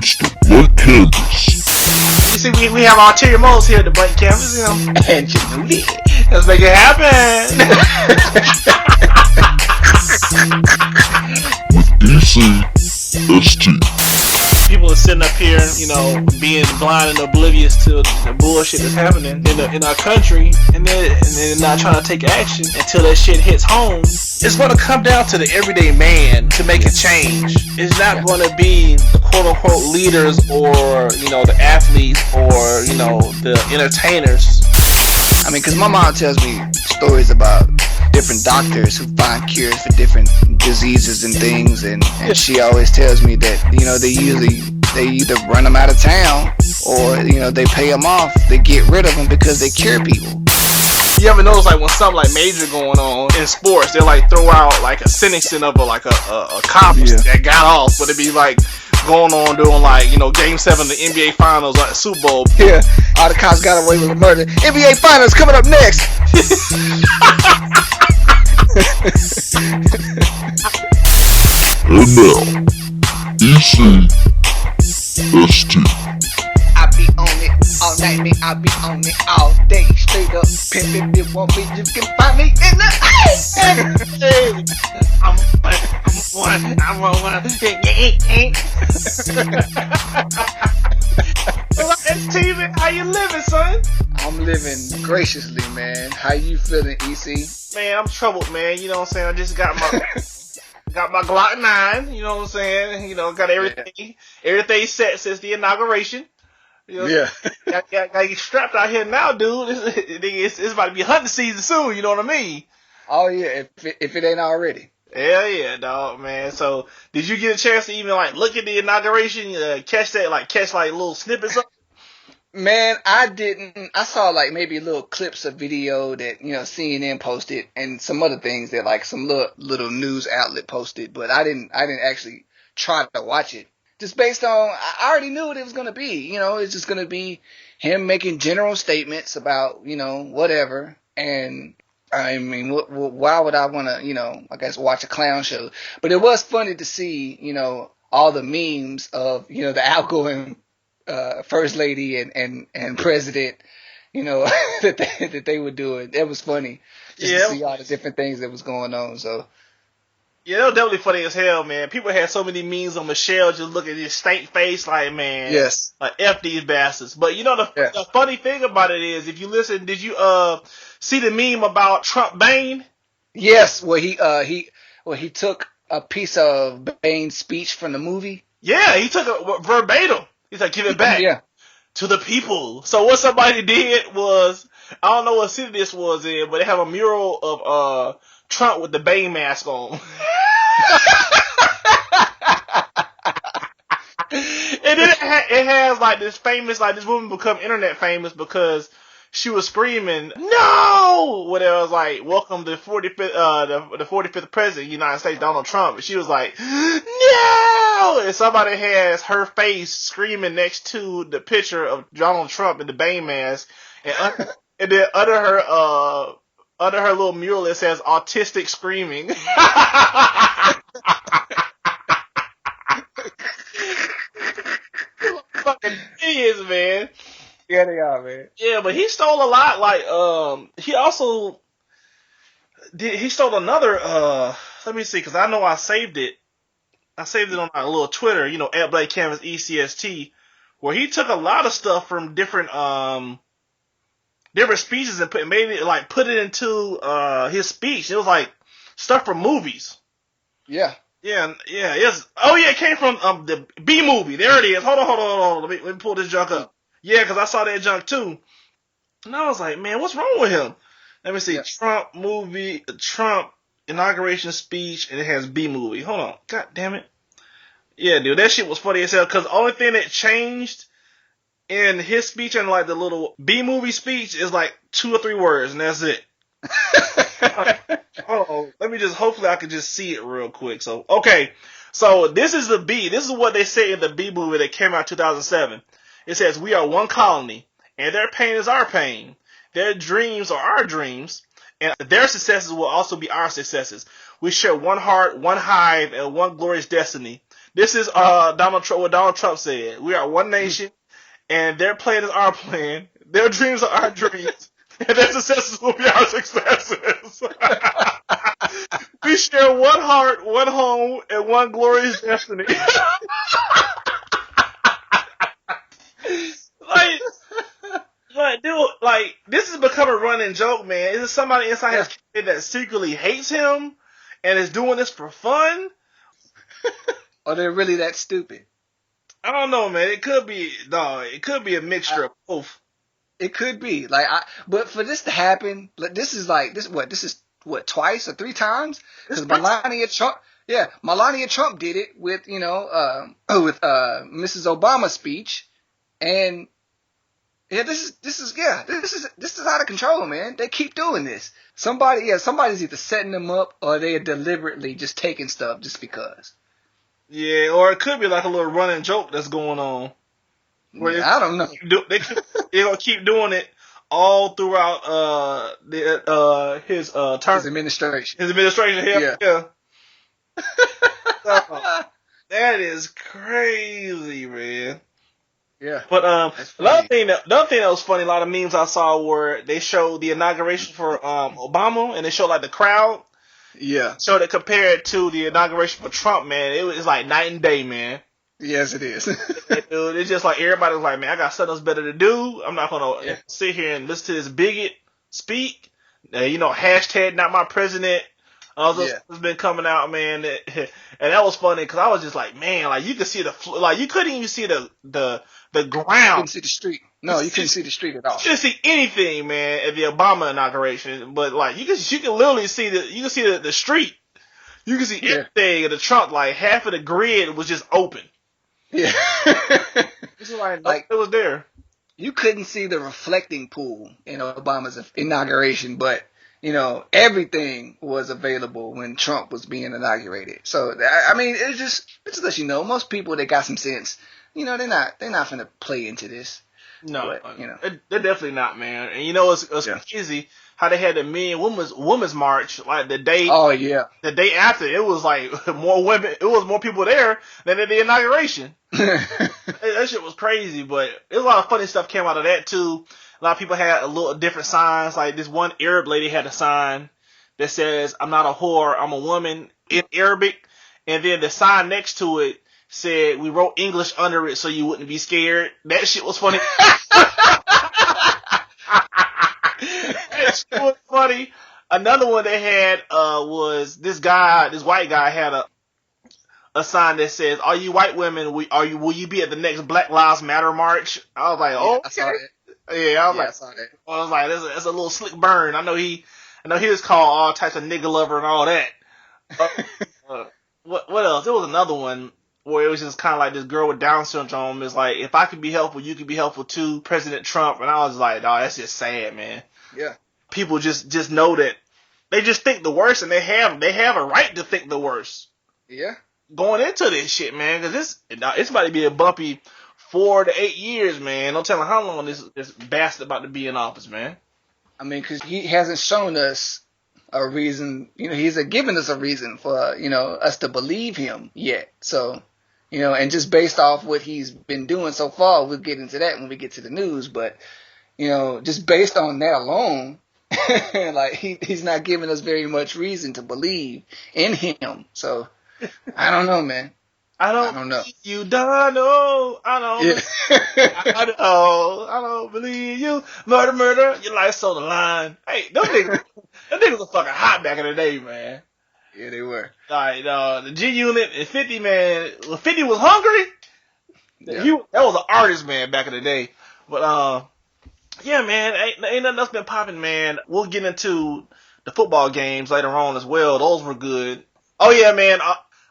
It's the blank canvas. You see, we have ulterior motives here at the blank canvas, you know. And you knew it. Let's make it happen. With ECST. People are sitting up here, you know, being blind and oblivious to the bullshit that's happening in our country, and they're not trying to take action until that shit hits home. It's going to come down to the everyday man to make a change. It's not going to be the quote-unquote leaders or, you know, the athletes or, you know, the entertainers. I mean, because my mom tells me stories about different doctors who find cures for different diseases and things, and she always tells me that, you know, they either run them out of town or, you know, they pay them off, they get rid of them because they cure people. You ever notice, like, when something like major going on in sports, they'll like throw out like a sentencing of a cop that got off, but it'd be like going on doing like, you know, Game 7 of the NBA Finals, like Super Bowl. Yeah, all the cops got away with a murder. NBA Finals coming up next. And now, ECST. I be on it all night, man. I be on it all day. Straight up pimpin'. If you want me, you can find me in the I'm one. Steven, how you living, son? I'm living graciously, man. How you feeling, EC? Man, I'm troubled, man. You know what I'm saying? I just got my Glock 9. You know what I'm saying? You know, got everything set since the inauguration. You know, yeah. got you strapped out here now, dude. It's about to be hunting season soon. You know what I mean? Oh yeah, if it ain't already. Hell yeah, dog, man. So, did you get a chance to even like look at the inauguration, catch little snippets of it? Man, I didn't. I saw like maybe little clips of video that, you know, CNN posted and some other things that like some little news outlet posted, but I didn't actually try to watch it. Just based on, I already knew what it was gonna be. You know, it's just gonna be him making general statements about, you know, whatever. And I mean, why would I want to, you know, I guess watch a clown show? But it was funny to see, you know, all the memes of, you know, the outgoing first lady and president, you know, that they were doing. It was funny just to see all the different things that was going on. So yeah, that was definitely funny as hell, man. People had so many memes on Michelle just looking at his stank face, like, man, yes, like F these bastards. But you know the funny thing about it is, if you listen, did you see the meme about Trump Bane? Yes, where he took a piece of Bane's speech from the movie. Yeah, he took it verbatim. He's like, give it back to the people. So what somebody did was, I don't know what city this was in, but they have a mural of Trump with the Bane mask on. And then it has like this famous, like this woman become internet famous because she was screaming, no! When it was like, welcome to the 45th president of the United States, Donald Trump. And she was like, no! And somebody has her face screaming next to the picture of Donald Trump in the Bane mask. And then under her little mural it says autistic screaming. Fucking idiots, man. Yeah, they are, man. Yeah, but he stole a lot. Like, he also he stole another. Let me see, because I know I saved it. I saved it on my little Twitter, you know, at Black Canvas ECST, where he took a lot of stuff from different speeches and put it into his speech. It was like stuff from movies. Yeah. Yeah, yes. Oh yeah, it came from the B movie. There it is. Hold on. Let me pull this junk up. Yeah, because I saw that junk too. And I was like, man, what's wrong with him? Let me see. Yeah. Trump movie, Trump inauguration speech, and it has B movie. Hold on. God damn it. Yeah, dude, that shit was funny as hell, because the only thing that changed in his speech and like the little B movie speech is like 2 or 3 words, and that's it. Oh, let me just, hopefully I can just see it real quick. So, okay. So this is the B. This is what they say in the B movie that came out in 2007. It says, we are one colony, and their pain is our pain. Their dreams are our dreams, and their successes will also be our successes. We share one heart, one hive, and one glorious destiny. This is Donald Trump. What Donald Trump said: "We are one nation, and their plan is our plan. Their dreams are our dreams, and their successes will be our successes. We share one heart, one home, and one glorious destiny." like, dude, like, this has become a running joke, man. Is there somebody inside his kid that secretly hates him and is doing this for fun? Or they're really that stupid? I don't know, man. It could be, it could be a mixture of both. It could be. But for this to happen, this is twice or three times? Because Melania Trump did it with, with Mrs. Obama's speech. And yeah, this is out of control, man. They keep doing this. Somebody's either setting them up or they're deliberately just taking stuff just because. Yeah, or it could be like a little running joke that's going on. I don't know. They're gonna keep doing it all throughout his term. His administration. Yeah. So, that is crazy, man. Yeah. But another thing that was funny, a lot of memes I saw were they showed the inauguration for Obama, and they showed like the crowd. Yeah. Showed it compared to the inauguration for Trump, man. It was like night and day, man. Yes, it is. Dude, it's just like everybody was like, man, I got something else better to do. I'm not gonna sit here and listen to this bigot speak. Hashtag not my president. It's been coming out, man, and that was funny because I was just like, man, like you could see you couldn't even see the ground. You couldn't see the street. No, you couldn't see the street at all. You couldn't see anything, man, at the Obama inauguration. But like you can literally see the street. You can see everything. And the Trump, like half of the grid was just open. Yeah. It's like it was there. You couldn't see the reflecting pool in Obama's inauguration, but everything was available when Trump was being inaugurated. So I mean, it just lets you know most people that got some sense, they're not gonna play into this. No, but, they're definitely not, man. And it's crazy how they had the Men Women's March like the day. Oh yeah. The day after, it was like more women. It was more people there than at the inauguration. That shit was crazy, but there's a lot of funny stuff came out of that too. A lot of people had a little different signs. Like this one Arab lady had a sign that says, "I'm not a whore, I'm a woman," in Arabic, and then the sign next to it said, "We wrote English under it so you wouldn't be scared." That shit was funny. That shit was funny. Another one they had was this white guy had a sign that says, "All you white women, will you be at the next Black Lives Matter march?" I was like, "Oh, I saw that." Yeah, I saw that. I was like, that's a little slick burn. I know he was called all types of nigga lover and all that. What else? There was another one where it was just kind of like this girl with Down syndrome is like, if I could be helpful, you could be helpful too, President Trump. And I was like, oh, that's just sad, man. Yeah. People just know that they just think the worst, and they have a right to think the worst. Yeah. Going into this shit, man, because it's about to be a bumpy 4 to 8 years, man. Don't tell me how long this bastard about to be in office, man. I mean, because he hasn't shown us a reason, he hasn't given us a reason for, us to believe him yet. So, and just based off what he's been doing so far, we'll get into that when we get to the news. But, just based on that alone, like he's not giving us very much reason to believe in him. So, I don't know, man. I don't know. You don't know. I don't. Yeah. I don't believe you. Murder. Your life's on the line. Hey, them niggas were fucking hot back in the day, man. Yeah, they were. Like the G Unit and 50, man. When 50 was hungry, that was an artist, man, back in the day. But yeah, man, ain't nothing else been popping, man. We'll get into the football games later on as well. Those were good. Oh yeah, man.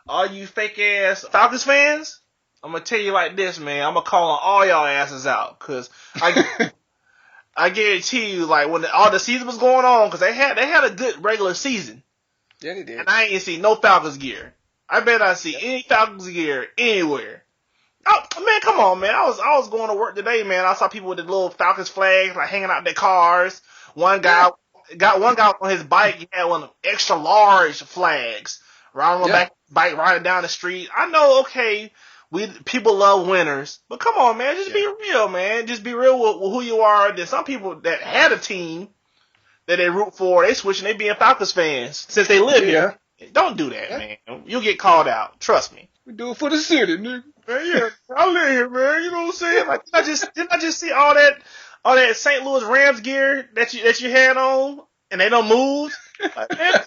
All you fake ass Falcons fans, I'm gonna tell you like this, man. I'm gonna call on all y'all asses out, cause I guarantee you, like when all the season was going on, cause they had a good regular season. Yeah, they did. And I ain't see no Falcons gear. I bet I see any Falcons gear anywhere. Oh man, come on, man. I was going to work today, man. I saw people with the little Falcons flags like hanging out their cars. One guy on his bike. He had one of them extra large flags. riding on back bike, riding down the street. I know, okay, people love winners, but come on, man, just be real, man. Just be real with who you are. There's some people that had a team that they root for, they switching, they being Falcons fans since they live here. Don't do that, man. You'll get called out. Trust me. We do it for the city, nigga. Man, yeah, I live here, man. You know what I'm saying? Like, didn't I just see all that St. Louis Rams gear that you had on, and they don't move? Like, man,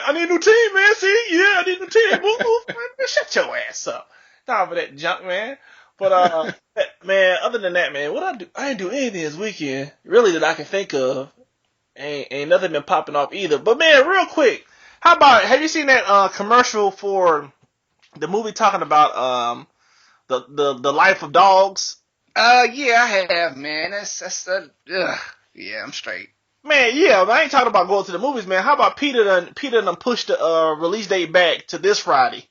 I need a new team, man. See, I need a new team. Move, man. Shut your ass up. Time for that junk, man. But man, other than that, man, what I do? I didn't do anything this weekend, really, that I can think of. Ain't nothing been popping off either. But man, real quick, have you seen that commercial for the movie talking about the life of dogs? Yeah, I have, man. Yeah, I'm straight. Man, yeah, I ain't talking about going to the movies, man. How about Peter done pushed the release date back to this Friday?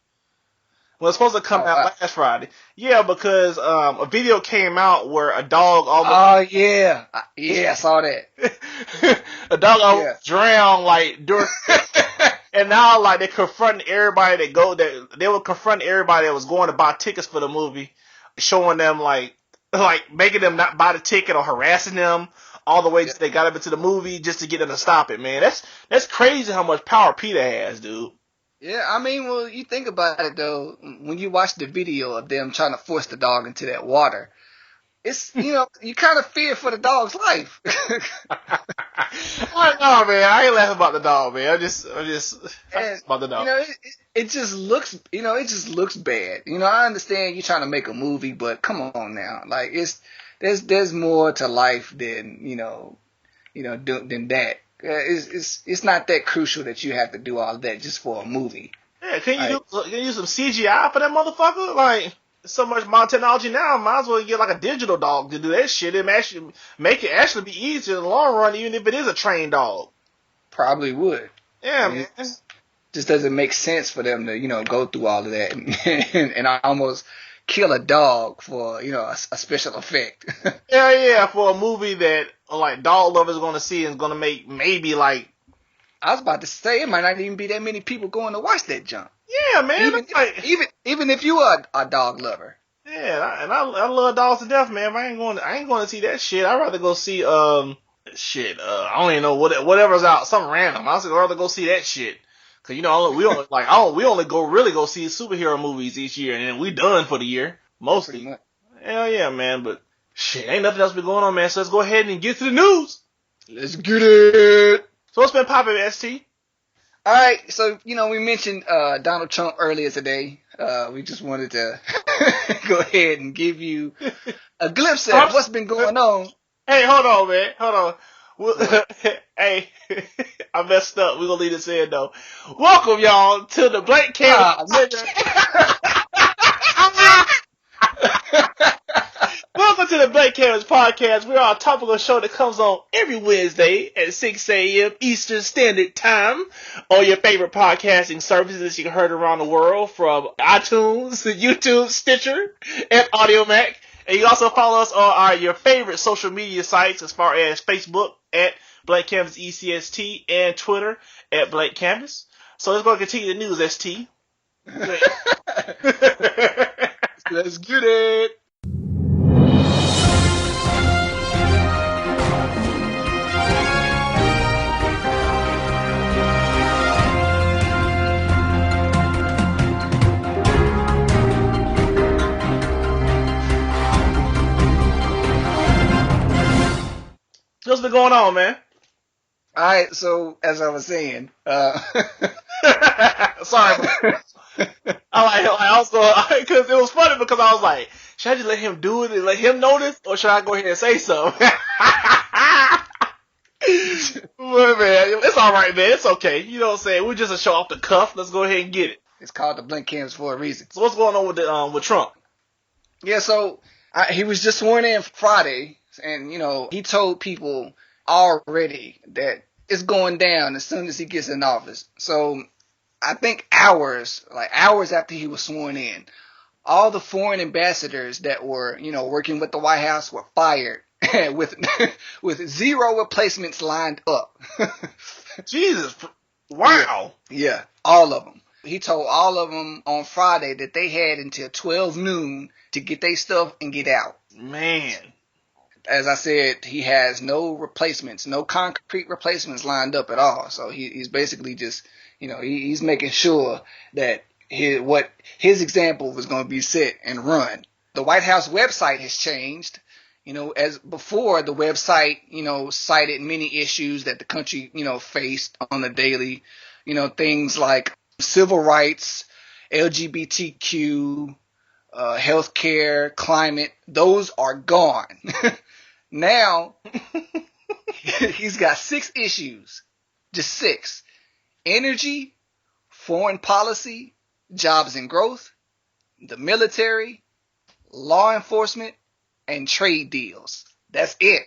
Well, it's supposed to come out last Friday. Yeah, because a video came out where a dog almost... Oh, yeah. I saw that. A dog almost drowned, like, during... And now, like, they confronting everybody they were confronting everybody that was going to buy tickets for the movie, showing them, like making them not buy the ticket or harassing them all the way till they got up into the movie just to get them to stop it, man. That's crazy how much power Peter has, dude. Yeah, I mean, well, you think about it, though, when you watch the video of them trying to force the dog into that water, it's, you kind of fear for the dog's life. I know, man. I ain't laughing about the dog, man. I'm just about the dog. It just looks bad. I understand you're trying to make a movie, but come on now. Like, there's more to life than, than that. It's not that crucial that you have to do all that just for a movie. Yeah, can you use some CGI for that motherfucker? Like, so much modern technology now, might as well get like a digital dog to do that shit. It make it actually be easier in the long run, even if it is a trained dog. Probably would. Yeah, man. It just doesn't make sense for them to, go through all of that and almost kill a dog for, a special effect. Yeah, for a movie that like dog lovers are gonna see and is gonna make maybe like. I was about to say it might not even be that many people going to watch that junk. Yeah, man. Even if you are a dog lover. Yeah, and I love dogs to death, man. I ain't going to see that shit. I'd rather go see I don't even know whatever's out, something random. I'd rather go see that shit. Cause we only go see superhero movies each year, and then we done for the year mostly. Hell yeah, man. But shit, ain't nothing else been going on, man. So let's go ahead and get to the news. Let's get it. So what's been popping, ST? All right, so we mentioned Donald Trump earlier today. We just wanted to go ahead and give you a glimpse at what's been going on. Hey, hold on, man. Hold on. Hey, I messed up. We're gonna leave this in though. Welcome, y'all, to the Blank Canvas. Welcome to the Blank Canvas Podcast. We are a topical show that comes on every Wednesday at 6 a.m. Eastern Standard Time on your favorite podcasting services you can heard around the world, from iTunes to YouTube, Stitcher, and AudioMac. And you can also follow us on your favorite social media sites, as far as Facebook at Blank Canvas ECST and Twitter at Blank Canvas. So let's go and continue the news, ST. Let's get it. What's been going on, man? All right, so as I was saying, sorry, I also because it was funny because I was like, should I just let him do it and let him notice, or should I go ahead and say something? But man, it's all right, man. It's okay. You know what I'm saying? We're just a show off the cuff. Let's go ahead and get it. It's called the Blank Canvas for a reason. So what's going on with Trump? Yeah, so he was just sworn in Friday, and he told people already that it's going down as soon as he gets in office. So I think hours after he was sworn in, all the foreign ambassadors that were, working with the White House were fired with zero replacements lined up. Jesus. Wow. Yeah, all of them. he told all of them on Friday that they had until 12 noon to get their stuff and get out. Man. As I said, he has no replacements, no concrete replacements lined up at all. So he's basically just, he's making sure that his example was going to be set and run. The White House website has changed. As before, the website, cited many issues that the country, faced on the daily, things like civil rights, LGBTQ, healthcare, climate. Those are gone. Now, he's got 6 issues, just 6. Energy, foreign policy, jobs and growth, the military, law enforcement, and trade deals. That's it.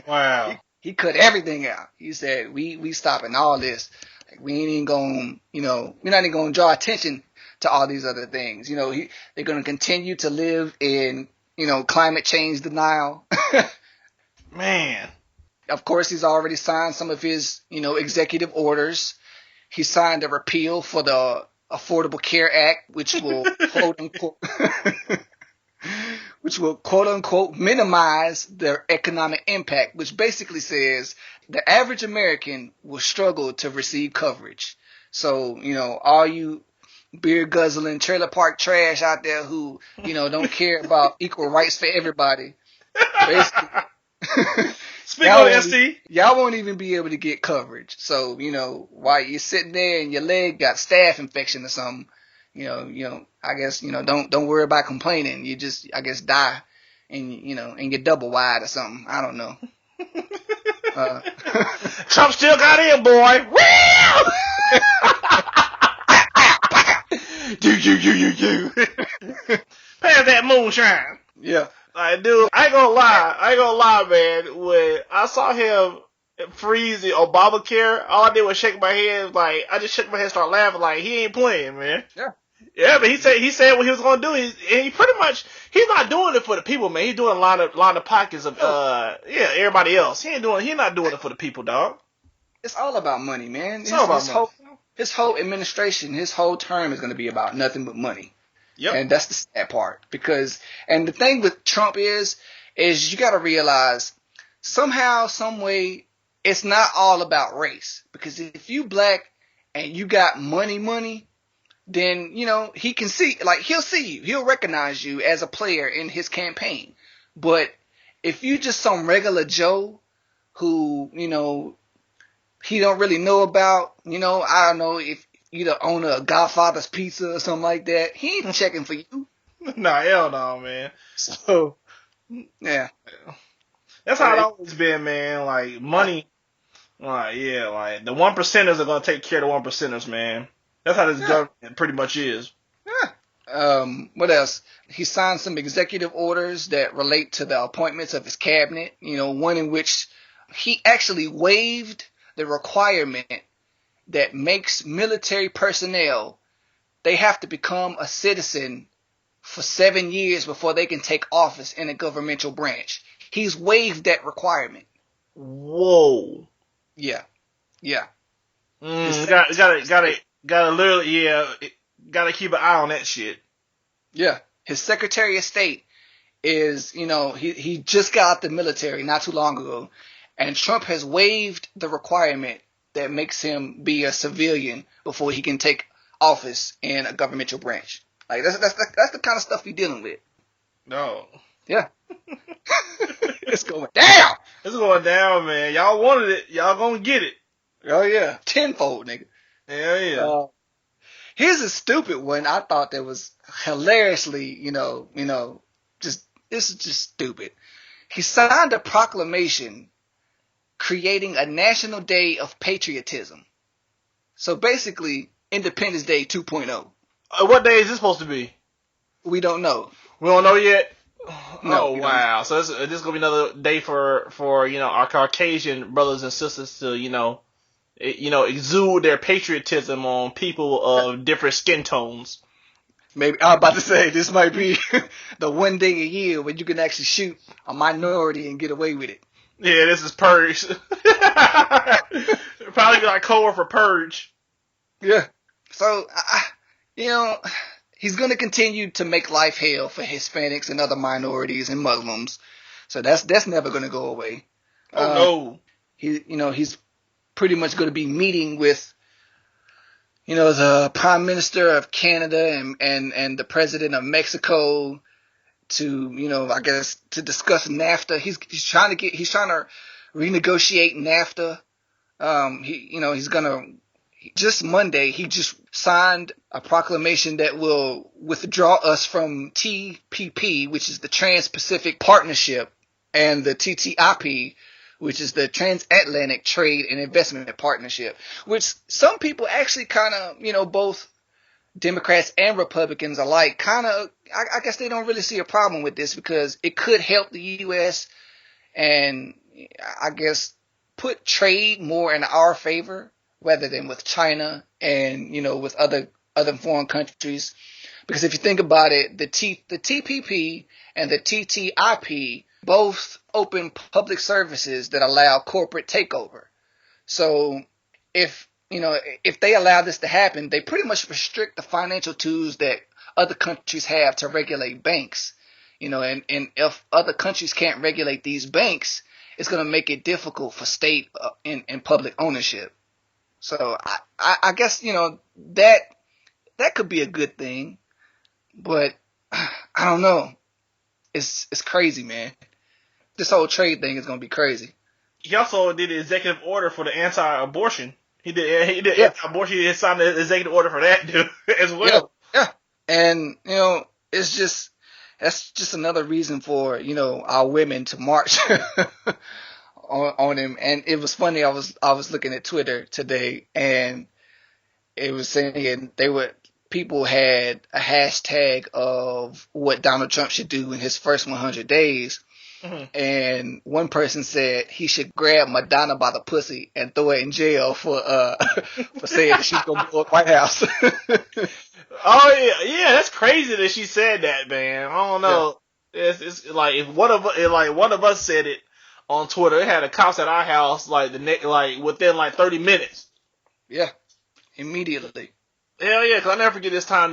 Wow. He cut everything out. He said, we stopping all this. Like, we ain't even going, we're not even going to draw attention to all these other things. They're going to continue to live in, climate change denial. Man. Of course, he's already signed some of his, executive orders. He signed a repeal for the Affordable Care Act, which will quote unquote minimize their economic impact, which basically says the average American will struggle to receive coverage. So, all you beer guzzling trailer park trash out there who, don't care about equal rights for everybody, basically. Speaking of ST, y'all won't even be able to get coverage. So, while you're sitting there and your leg got staph infection or something, I guess, don't worry about complaining. You just, I guess, die and get double wide or something. I don't know. Trump still got in, boy. You. Pass that moonshine. Yeah. Like, dude, I ain't gonna lie, man. When I saw him freeze the Obamacare, all I did was shake my head. Like, I just shook my head and started laughing. Like, he ain't playing, man. Yeah. Yeah, but he said what he was gonna do. He pretty much, he's not doing it for the people, man. He's doing a line of pockets of everybody else. He's not doing it for the people, dog. It's all about money, man. It's all about money. His whole administration, his whole term is gonna be about nothing but money. Yep. And that's the sad part. And the thing with Trump is you gotta realize somehow, some way, it's not all about race. Because if you black and you got money, then, he can see, like, he'll see you. He'll recognize you as a player in his campaign. But if you just some regular Joe who, he don't really know about, I don't know, if you the owner of Godfather's Pizza or something like that, he ain't checking for you. Nah, hell no, man. So, yeah. That's how it always been, man. Like, money, like, the 1%ers are gonna take care of the 1%ers, man. That's how this government pretty much is. Yeah. What else? He signed some executive orders that relate to the appointments of his cabinet. One in which he actually waived the requirement that makes military personnel, they have to become a citizen for 7 years before they can take office in a governmental branch. He's waived that requirement. Whoa. Yeah. Gotta literally, gotta keep an eye on that shit. Yeah. His Secretary of State is, he just got out the military not too long ago, and Trump has waived the requirement that makes him be a civilian before he can take office in a governmental branch. Like, that's the kind of stuff you're dealing with. No. Yeah. It's going down. It's going down, man. Y'all wanted it. Y'all gonna get it. Oh, yeah. Tenfold, nigga. Hell yeah. Here's a stupid one I thought that was hilariously, this is just stupid. He signed a proclamation creating a National Day of Patriotism. So basically, Independence Day 2.0. What day is this supposed to be? We don't know. We don't know yet? No, oh, wow. So this is going to be another day for our Caucasian brothers and sisters to, exude their patriotism on people of different skin tones. Maybe I was about to say this might be the one day a year when you can actually shoot a minority and get away with it. Yeah, this is Purge. Probably be like code for Purge. Yeah. So, you know, he's going to continue to make life hell for Hispanics and other minorities and Muslims. So that's never going to go away. Oh no. He's pretty much going to be meeting with, the Prime Minister of Canada and the President of Mexico to, I guess, to discuss NAFTA. He's trying to renegotiate NAFTA. He's gonna, just Monday, he just signed a proclamation that will withdraw us from TPP, which is the Trans-Pacific Partnership, and the TTIP, which is the Transatlantic Trade and Investment Partnership, which some people actually kind of, both Democrats and Republicans alike kind of, I guess they don't really see a problem with this because it could help the U.S. and I guess put trade more in our favor rather than with China and, with other foreign countries. Because if you think about it, the TPP and the TTIP both open public services that allow corporate takeover. So if they allow this to happen, they pretty much restrict the financial tools that other countries have to regulate banks. And if other countries can't regulate these banks, it's going to make it difficult for state and public ownership. So I guess, that could be a good thing, but I don't know. It's crazy, man. This whole trade thing is going to be crazy. He also did an executive order for the anti-abortion. He did anti-abortion. He signed an executive order for that too, as well. Yeah. And, that's just another reason for, our women to march on him. And it was funny. I was looking at Twitter today and it was saying people had a hashtag of what Donald Trump should do in his first 100 days. Mm-hmm. And one person said he should grab Madonna by the pussy and throw her in jail for saying that she's gonna blow up White House. Oh yeah, that's crazy that she said that, man. I don't know. Yeah. It's like if one of us said it on Twitter, it had the cops at our house within 30 minutes. Yeah, immediately. Hell yeah, because I never forget this time.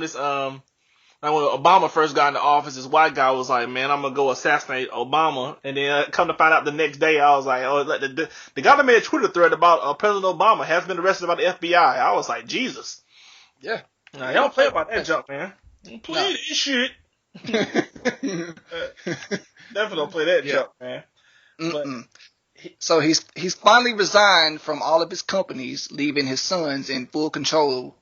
When Obama first got into office, this white guy was like, man, I'm going to go assassinate Obama. And then come to find out the next day, I was like, the guy that made a Twitter thread about President Obama has been arrested by the FBI. I was like, Jesus. Yeah. Nah, y'all play about that junk, man. Don't play this shit. Definitely don't play that junk, man. But so he's finally resigned from all of his companies, leaving his sons in full control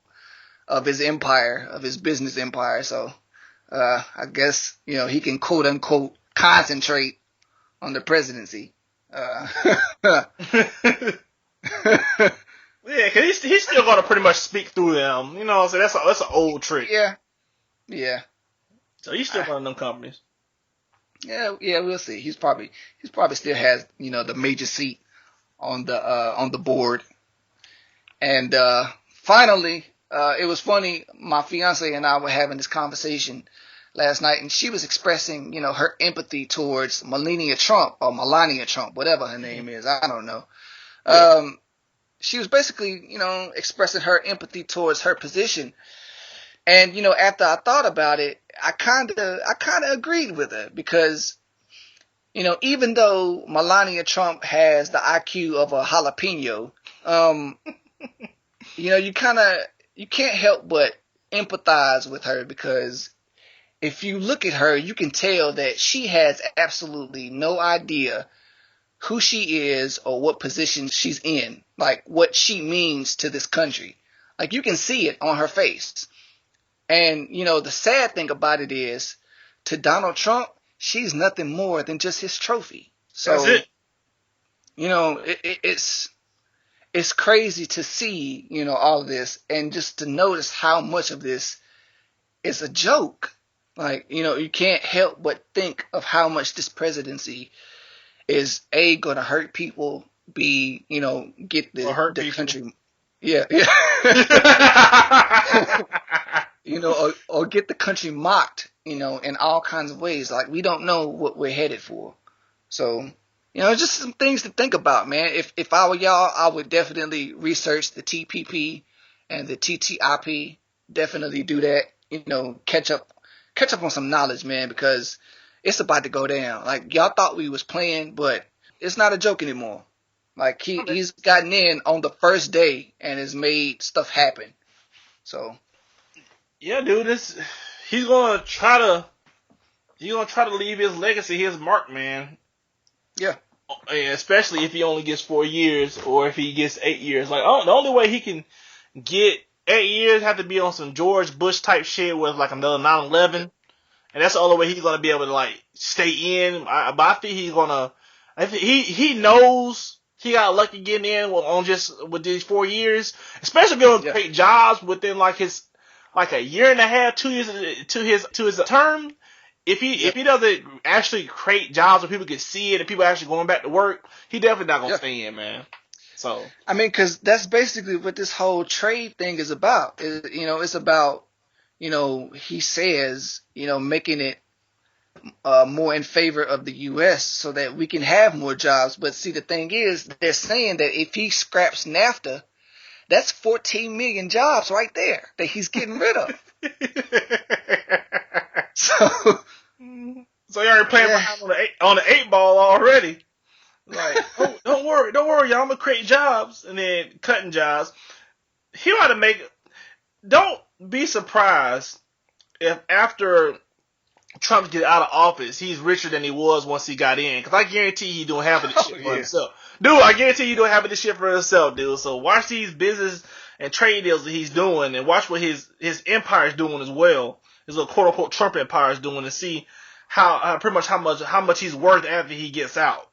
of his empire, of his business empire. So, I guess, he can quote unquote concentrate on the presidency. Yeah, cause he's still gonna pretty much speak through them. So that's an old trick. Yeah. So he's still running them companies. Yeah, we'll see. He's probably still has, the major seat on the board. And, finally, it was funny. My fiance and I were having this conversation last night, and she was expressing, her empathy towards Melania Trump, whatever her name is. I don't know. Yeah. She was basically, expressing her empathy towards her position. And, after I thought about it, I kind of agreed with her because, even though Melania Trump has the IQ of a jalapeno, you can't help but empathize with her because if you look at her, you can tell that she has absolutely no idea who she is or what position she's in, like what she means to this country. Like you can see it on her face. And, the sad thing about it is to Donald Trump, she's nothing more than just his trophy. So, that's it. It's crazy to see, all of this and just to notice how much of this is a joke. Like, you can't help but think of how much this presidency is going to hurt people, get the country. Yeah. Or get the country mocked, in all kinds of ways. Like we don't know what we're headed for. So, just some things to think about, man. If I were y'all, I would definitely research the TPP and the TTIP definitely do that. Catch up on some knowledge, man, because it's about to go down. Like, y'all thought we was playing, but it's not a joke anymore. Like, he's gotten in on the first day and has made stuff happen. So, yeah, dude, he's gonna try to leave his legacy, his mark, man. yeah. Especially if he only gets 4 years or if he gets 8 years. Like, the only way he can get 8 years have to be on some George Bush type shit with like another 9/11. And that's the only way he's gonna be able to like stay in. But I think he's gonna. I think he knows he got lucky getting in with these 4 years, especially being able to create jobs within like a year and a half, 2 years to his term. If he doesn't actually create jobs where people can see it and people actually going back to work, he definitely not gonna stay in, man. So I mean, because that's basically what this whole trade thing is about. It's about he says making it more in favor of the U.S. so that we can have more jobs. But see, the thing is, they're saying that if he scraps NAFTA, that's 14 million jobs right there that he's getting rid of. So you already playing behind on the 8 ball already. Like, don't worry, y'all. I'm gonna create jobs and then cutting jobs. He ought to don't be surprised if after Trump gets out of office, he's richer than he was once he got in. Because I guarantee he's doing half of this shit for himself. Dude, I guarantee he's doing half of this shit for himself, dude. So watch these business and trade deals that he's doing and watch what his empire is doing as well. His little quote unquote Trump empire is doing, and see how much he's worth after he gets out.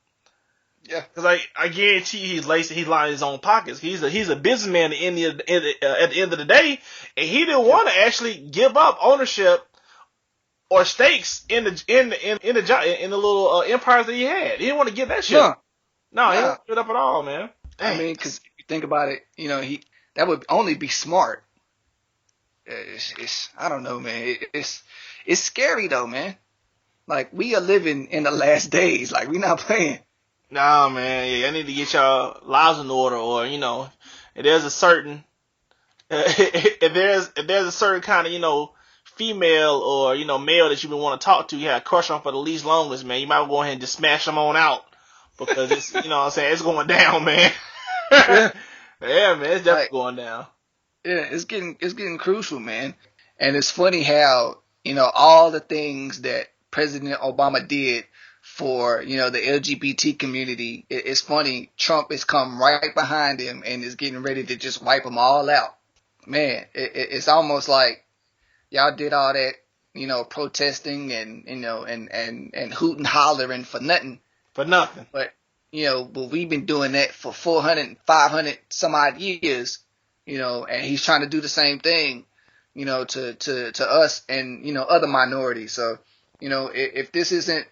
Yeah, because I guarantee he's lining his own pockets. He's a businessman at the end of the day, and he didn't want to actually give up ownership or stakes in the little empires that he had. He didn't want to give that shit. No, he didn't give it up at all, man. Dang. I mean, because if you think about it, that would only be smart. I don't know, man. It's scary though, man. Like, we are living in the last days. Like, we not playing. Nah, man. Yeah, I need to get y'all lives in order, or if there's a certain if there's a certain kind of female or male that you would want to talk to, you had a crush on for the least longest, man. You might go ahead and just smash them on out because it's what I'm saying, it's going down, man. Yeah, man, it's definitely going down. Yeah, it's getting crucial, man. And it's funny how all the things that President Obama did for the LGBT community. It's funny, Trump has come right behind him and is getting ready to just wipe them all out. Man, it's almost like y'all did all that protesting and and hoot and hollering for nothing. But we've been doing that for 400, 500 some odd years. And he's trying to do the same thing, to us and other minorities. So if this isn't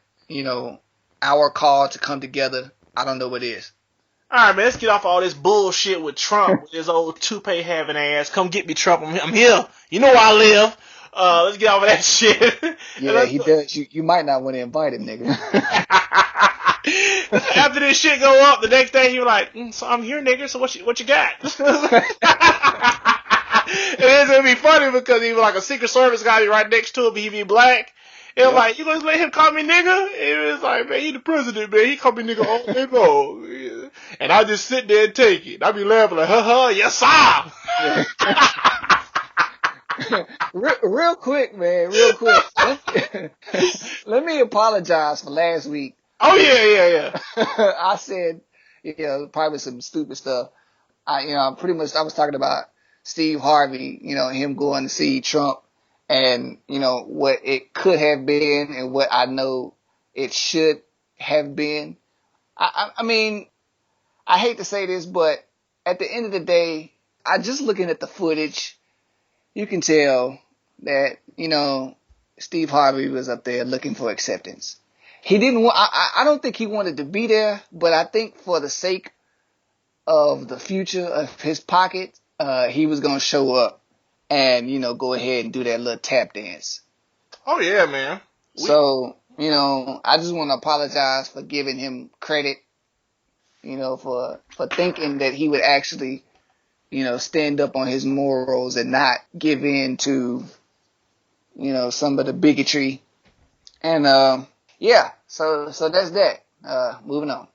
our call to come together, I don't know what is. All right, man, let's get off all this bullshit with Trump, with his old toupee having ass. Come get me, Trump. I'm here. You know where I live. Let's get off of that shit. Yeah, he does. You might not want to invite him, nigga. After this shit go up, the next day you're like, so I'm here, nigga. So what you got? And it's gonna be funny because he was like a Secret Service guy be right next to him, he be black. And I'm like, you gonna let him call me nigga? And it's like, man, he the president, man. He call me nigga all day long. And I just sit there and take it. I be laughing like, yes, sir. Real quick, man. Real quick. Let me apologize for last week. Oh yeah. I said, probably some stupid stuff. I was talking about Steve Harvey, him going to see Trump and, what it could have been and what I know it should have been. I mean, I hate to say this, but at the end of the day, just looking at the footage, you can tell that, Steve Harvey was up there looking for acceptance. He didn't want, I don't think he wanted to be there, but I think for the sake of the future of his pocket, he was going to show up and, go ahead and do that little tap dance. Oh yeah, man. So, I just want to apologize for giving him credit, for thinking that he would actually, stand up on his morals and not give in to, some of the bigotry. And, so that's that. Moving on.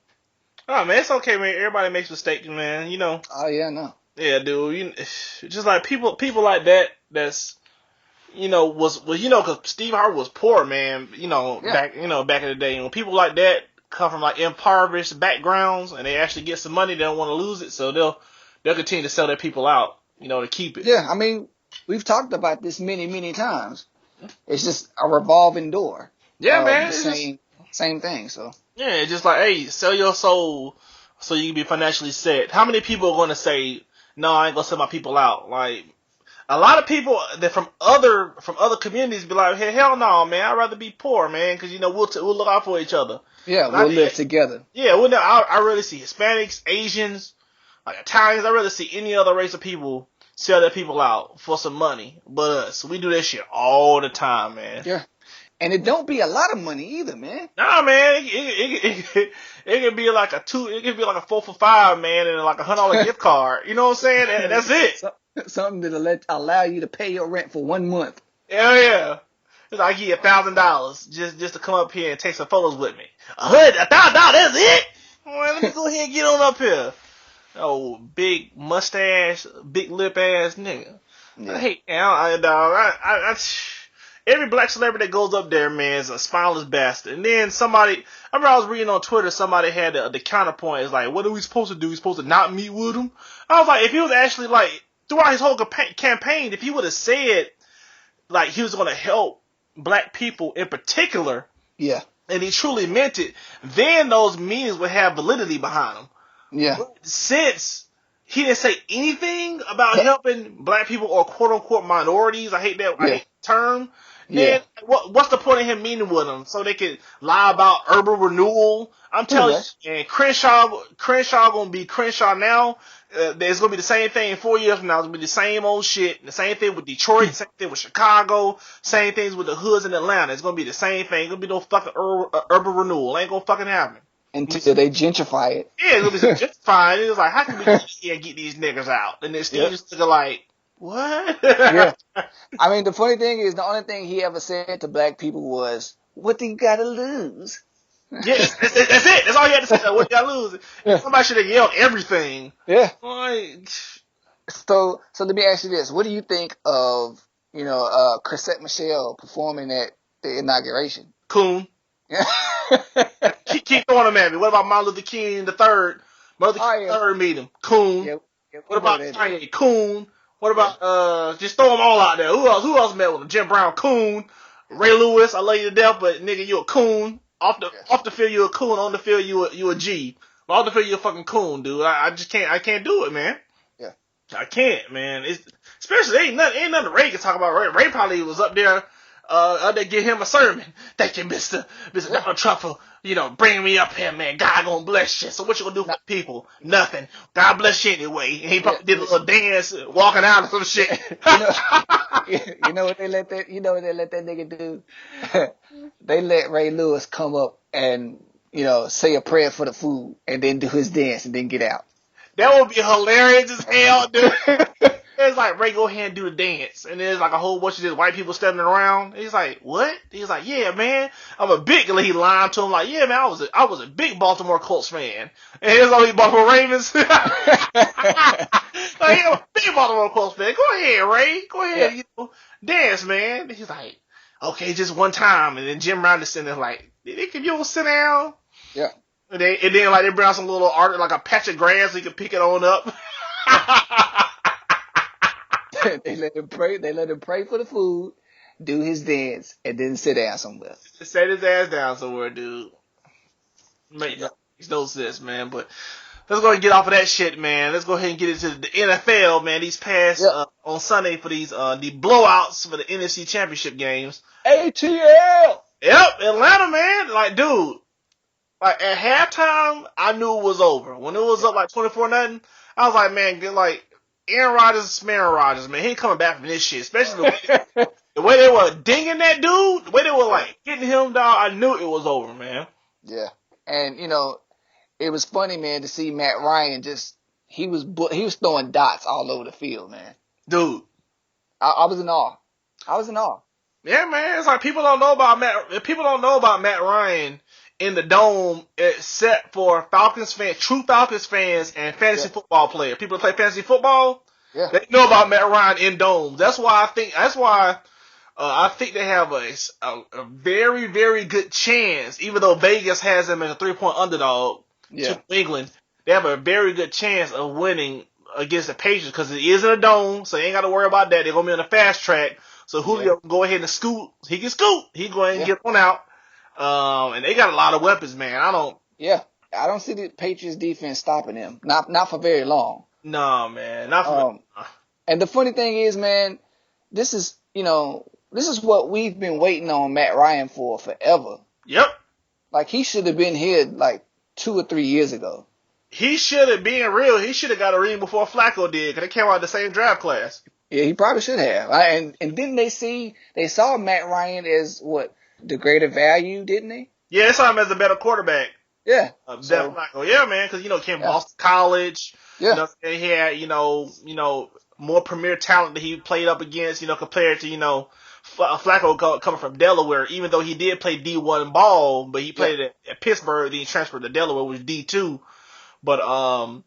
Oh man, it's okay, man. Everybody makes mistakes, man. Oh, yeah, no. Yeah, dude. Just like people like that. That's because Steve Harvey was poor, man. Back in the day. When people like that come from like impoverished backgrounds and they actually get some money, they don't want to lose it, so they'll continue to sell their people out, to keep it. Yeah, I mean, we've talked about this many, many times. It's just a revolving door. Yeah, man. The same thing. So yeah, it's just like, hey, sell your soul so you can be financially set. How many people are going to say, no, I ain't gonna sell my people out? Like, a lot of people that from other communities be like, hey, hell no, man, I'd rather be poor, man, because we'll look out for each other. Yeah, we'll live together. Yeah, I really see Hispanics, Asians, like Italians. I really see any other race of people sell their people out for some money, but us, we do that shit all the time, man. Yeah, and it don't be a lot of money either, man. Nah, man, it can be like it can be like a 4 for $5, man, and like $100 gift card. You know what I'm saying? And that's it. Something that'll allow you to pay your rent for 1 month. Hell yeah. It's like I give you $1,000 just to come up here and take some photos with me. $1,000, that's it. Well, let me go ahead and get on up here. Oh, big mustache, big lip ass nigga. Yeah. I hate every black celebrity that goes up there, man, is a spineless bastard. And then I remember I was reading on Twitter, somebody had the counterpoint. It's like, what are we supposed to do? We supposed to not meet with him? I was like, if he was actually like, throughout his whole campaign, if he would have said, like, he was going to help black people in particular, yeah, and he truly meant it, then those meetings would have validity behind them. Yeah. But since he didn't say anything about helping black people or quote unquote minorities, I hate the term. Then what's the point of him meeting with them? So they could lie about urban renewal? I'm telling you, and Crenshaw gonna be Crenshaw now. There's gonna be the same thing in 4 years from now. It's gonna be the same old shit. The same thing with Detroit. Same thing with Chicago. Same things with the hoods in Atlanta. It's gonna be the same thing. It's gonna be no fucking urban renewal. Ain't gonna fucking happen. Until they gentrify it. Yeah, it's gonna be gentrified. It was like, how can we get here and get these niggas out? And then Steve just took like, what? Yeah. I mean, the funny thing is, the only thing he ever said to black people was, what do you gotta lose? Yeah, that's it. That's all you had to say. What you gotta lose? Yeah. Somebody should have yelled everything. Yeah. Like, so let me ask you this. What do you think of, Chrisette Michele performing at the inauguration? Coon. Yeah. keep throwing them at me. What about Martin Luther King the third? Martin Luther King the third meeting. Coon. Yeah, what about Kanye? Coon. What about just throw them all out there? Who else met with him? Jim Brown, coon. Ray Lewis, I love you to death, but nigga, you a coon. Off the field, you a coon. On the field, you a G. But off the field, you a fucking coon, dude. I just can't. I can't do it, man. Yeah. I can't, man. Especially ain't nothing Ray can talk about. Ray probably was up there give him a sermon. Thank you, Mr. Donald Trump, for, bringing me up here, man. God gonna bless you. So what you gonna do for the people? Nothing. God bless you anyway. And he probably did a little dance, walking out or some shit. You know what they let that nigga do? They let Ray Lewis come up and, say a prayer for the food and then do his dance and then get out. That would be hilarious as hell, dude. It's like, Ray, go ahead and do the dance. And there's like a whole bunch of just white people standing around. He's like, what? He's like, yeah, man. I'm a big, he lied to him like, yeah, man, I was a big Baltimore Colts fan. And here's all these Baltimore Ravens. Like, I'm a big Baltimore Colts fan. Go ahead, Ray. Go ahead, dance, man. He's like, okay, just one time. And then Jim Brown is sitting there like, can you all sit down? Yeah. And then like they bring out some little art, like a patch of grass so you can pick it on up. They let him pray. They let him pray for the food, do his dance, and then sit down somewhere. Set his ass down somewhere, dude. Makes no sense, man. But let's go ahead and get off of that shit, man. Let's go ahead and get into the NFL, man. These past on Sunday for these the blowouts for the NFC Championship games. ATL. Yep, Atlanta, man. Like, dude. Like at halftime, I knew it was over. When it was up like 24-0, I was like, man, like. Aaron Rodgers is Aaron Rodgers, man. He ain't coming back from this shit. Especially the way they were dinging that dude, the way they were like getting him down, I knew it was over, man. Yeah. And, it was funny, man, to see Matt Ryan just he was throwing dots all over the field, man. Dude. I was in awe. I was in awe. Yeah, man. It's like people don't know about Matt Ryan in the dome, except for Falcons fans, true Falcons fans, and fantasy football players. People that play fantasy football, they know about Matt Ryan in domes. That's why I think they have a very, very good chance, even though Vegas has them as a 3-point underdog to New England. They have a very good chance of winning against the Patriots because it is in a dome, so you ain't got to worry about that. They're going to be on the fast track. So Julio can go ahead and scoot. He can scoot. He can go ahead and get one out. And they got a lot of weapons, man. I don't see the Patriots defense stopping them. Not for very long. No, man. Not for And the funny thing is, man, this is what we've been waiting on Matt Ryan for forever. Yep. Like, he should have been here like 2 or 3 years ago. He should have been real. He should have got a ring before Flacco did, because they came out of the same draft class. Yeah, he probably should have. And didn't they saw Matt Ryan as the greater value, didn't they? Yeah, they saw him as a better quarterback. Yeah. Flacco. Yeah, man, because, came from Boston College. Yeah. And he had, more premier talent that he played up against, compared to, Flacco coming from Delaware, even though he did play D1 ball, but he played at Pittsburgh, then he transferred to Delaware, which was D2. But, all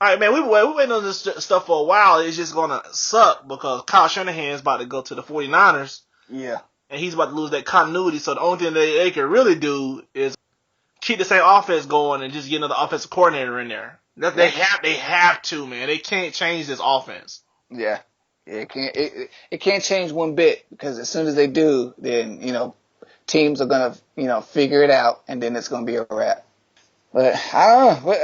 right, man, we've been waiting on this stuff for a while. It's just going to suck because Kyle Shanahan's about to go to the 49ers. Yeah. And he's about to lose that continuity. So the only thing they can really do is keep the same offense going and just get another offensive coordinator in there. They have to, man. They can't change this offense. Yeah. It can't change one bit, because as soon as they do, then, teams are going to, figure it out, and then it's going to be a wrap. But I don't know.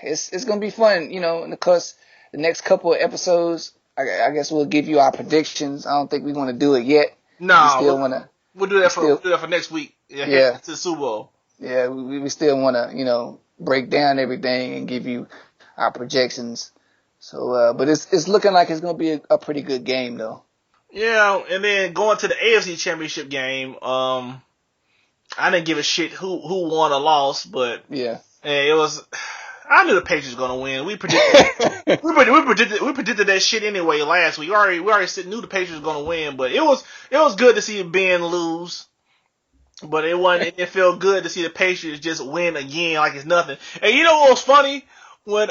It's going to be fun, and of course, the next couple of episodes, I guess we'll give you our predictions. I don't think we want to do it yet. No, we'll do that for next week. Yeah. To the Super Bowl. Yeah, we still want to, break down everything and give you our projections. So, but it's looking like it's going to be a pretty good game, though. Yeah, and then going to the AFC Championship game, I didn't give a shit who won or lost, but yeah, it was. I knew the Patriots were gonna win. We predicted we predicted that shit anyway last week. We already knew the Patriots were gonna win, but it was good to see Ben lose. But it felt good to see the Patriots just win again like it's nothing. And you know what was funny? When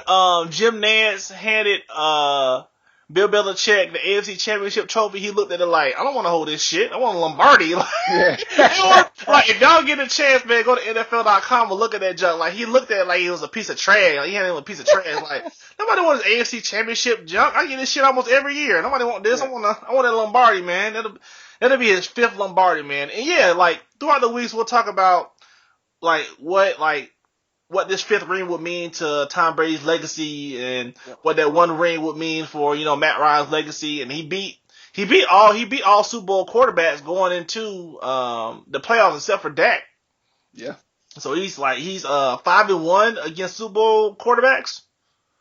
Jim Nantz handed Bill Belichick the AFC Championship trophy, he looked at it like, I don't want to hold this shit. I want a Lombardi. Like, if y'all get a chance, man, go to NFL.com and look at that junk. Like, he looked at it like it was a piece of trash. Like, he handed him a piece of trash. Like, nobody wants AFC Championship junk. I get this shit almost every year. Nobody want this. I want that Lombardi, man. That'll be his 5th Lombardi, man. And yeah, like, throughout the weeks, we'll talk about, what this 5th ring would mean to Tom Brady's legacy and what that one ring would mean for, Matt Ryan's legacy. And he beat all Super Bowl quarterbacks going into the playoffs except for Dak. Yeah. So he's 5-1 against Super Bowl quarterbacks.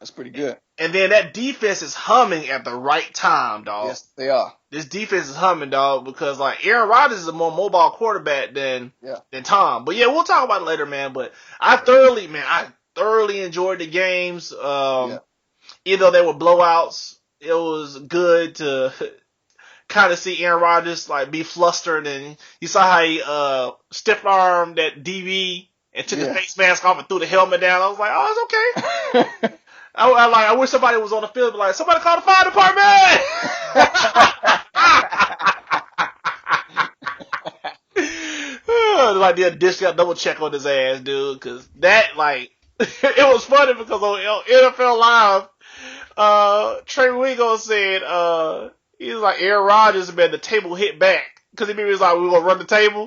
That's pretty good. And then that defense is humming at the right time, dog. Yes, they are. This defense is humming, dog, because Aaron Rodgers is a more mobile quarterback than Tom. But yeah, we'll talk about it later, man. But I thoroughly enjoyed the games. Even though they were blowouts, it was good to kind of see Aaron Rodgers be flustered, and you saw how he stiff armed that DB and took the face mask off and threw the helmet down. I was like, oh, it's okay. I wish somebody was on the field, like, somebody call the fire department. Like, the dish got double check on his ass, dude, because that, it was funny because on NFL Live, Trey Wingo said, he was like, Aaron Rodgers, man, the table hit back. Because he was like, we gonna run the table.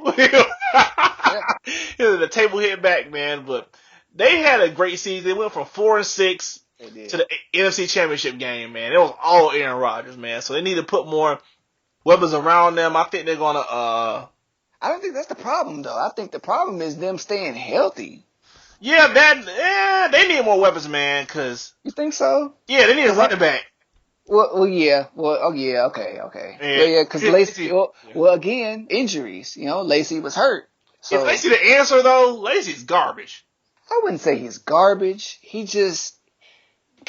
The table hit back, man. But they had a great season. They went from 4-6 to the NFC Championship game, man. It was all Aaron Rodgers, man. So they need to put more weapons around them. I think they're gonna. I don't think that's the problem, though. I think the problem is them staying healthy. Yeah, they need more weapons, man. Cause you think so? Yeah, they need a running back. Okay. Yeah, because Lacey, again, injuries. Lacey was hurt. So. Is Lacey the answer, though? Lacey's garbage. I wouldn't say he's garbage. He just,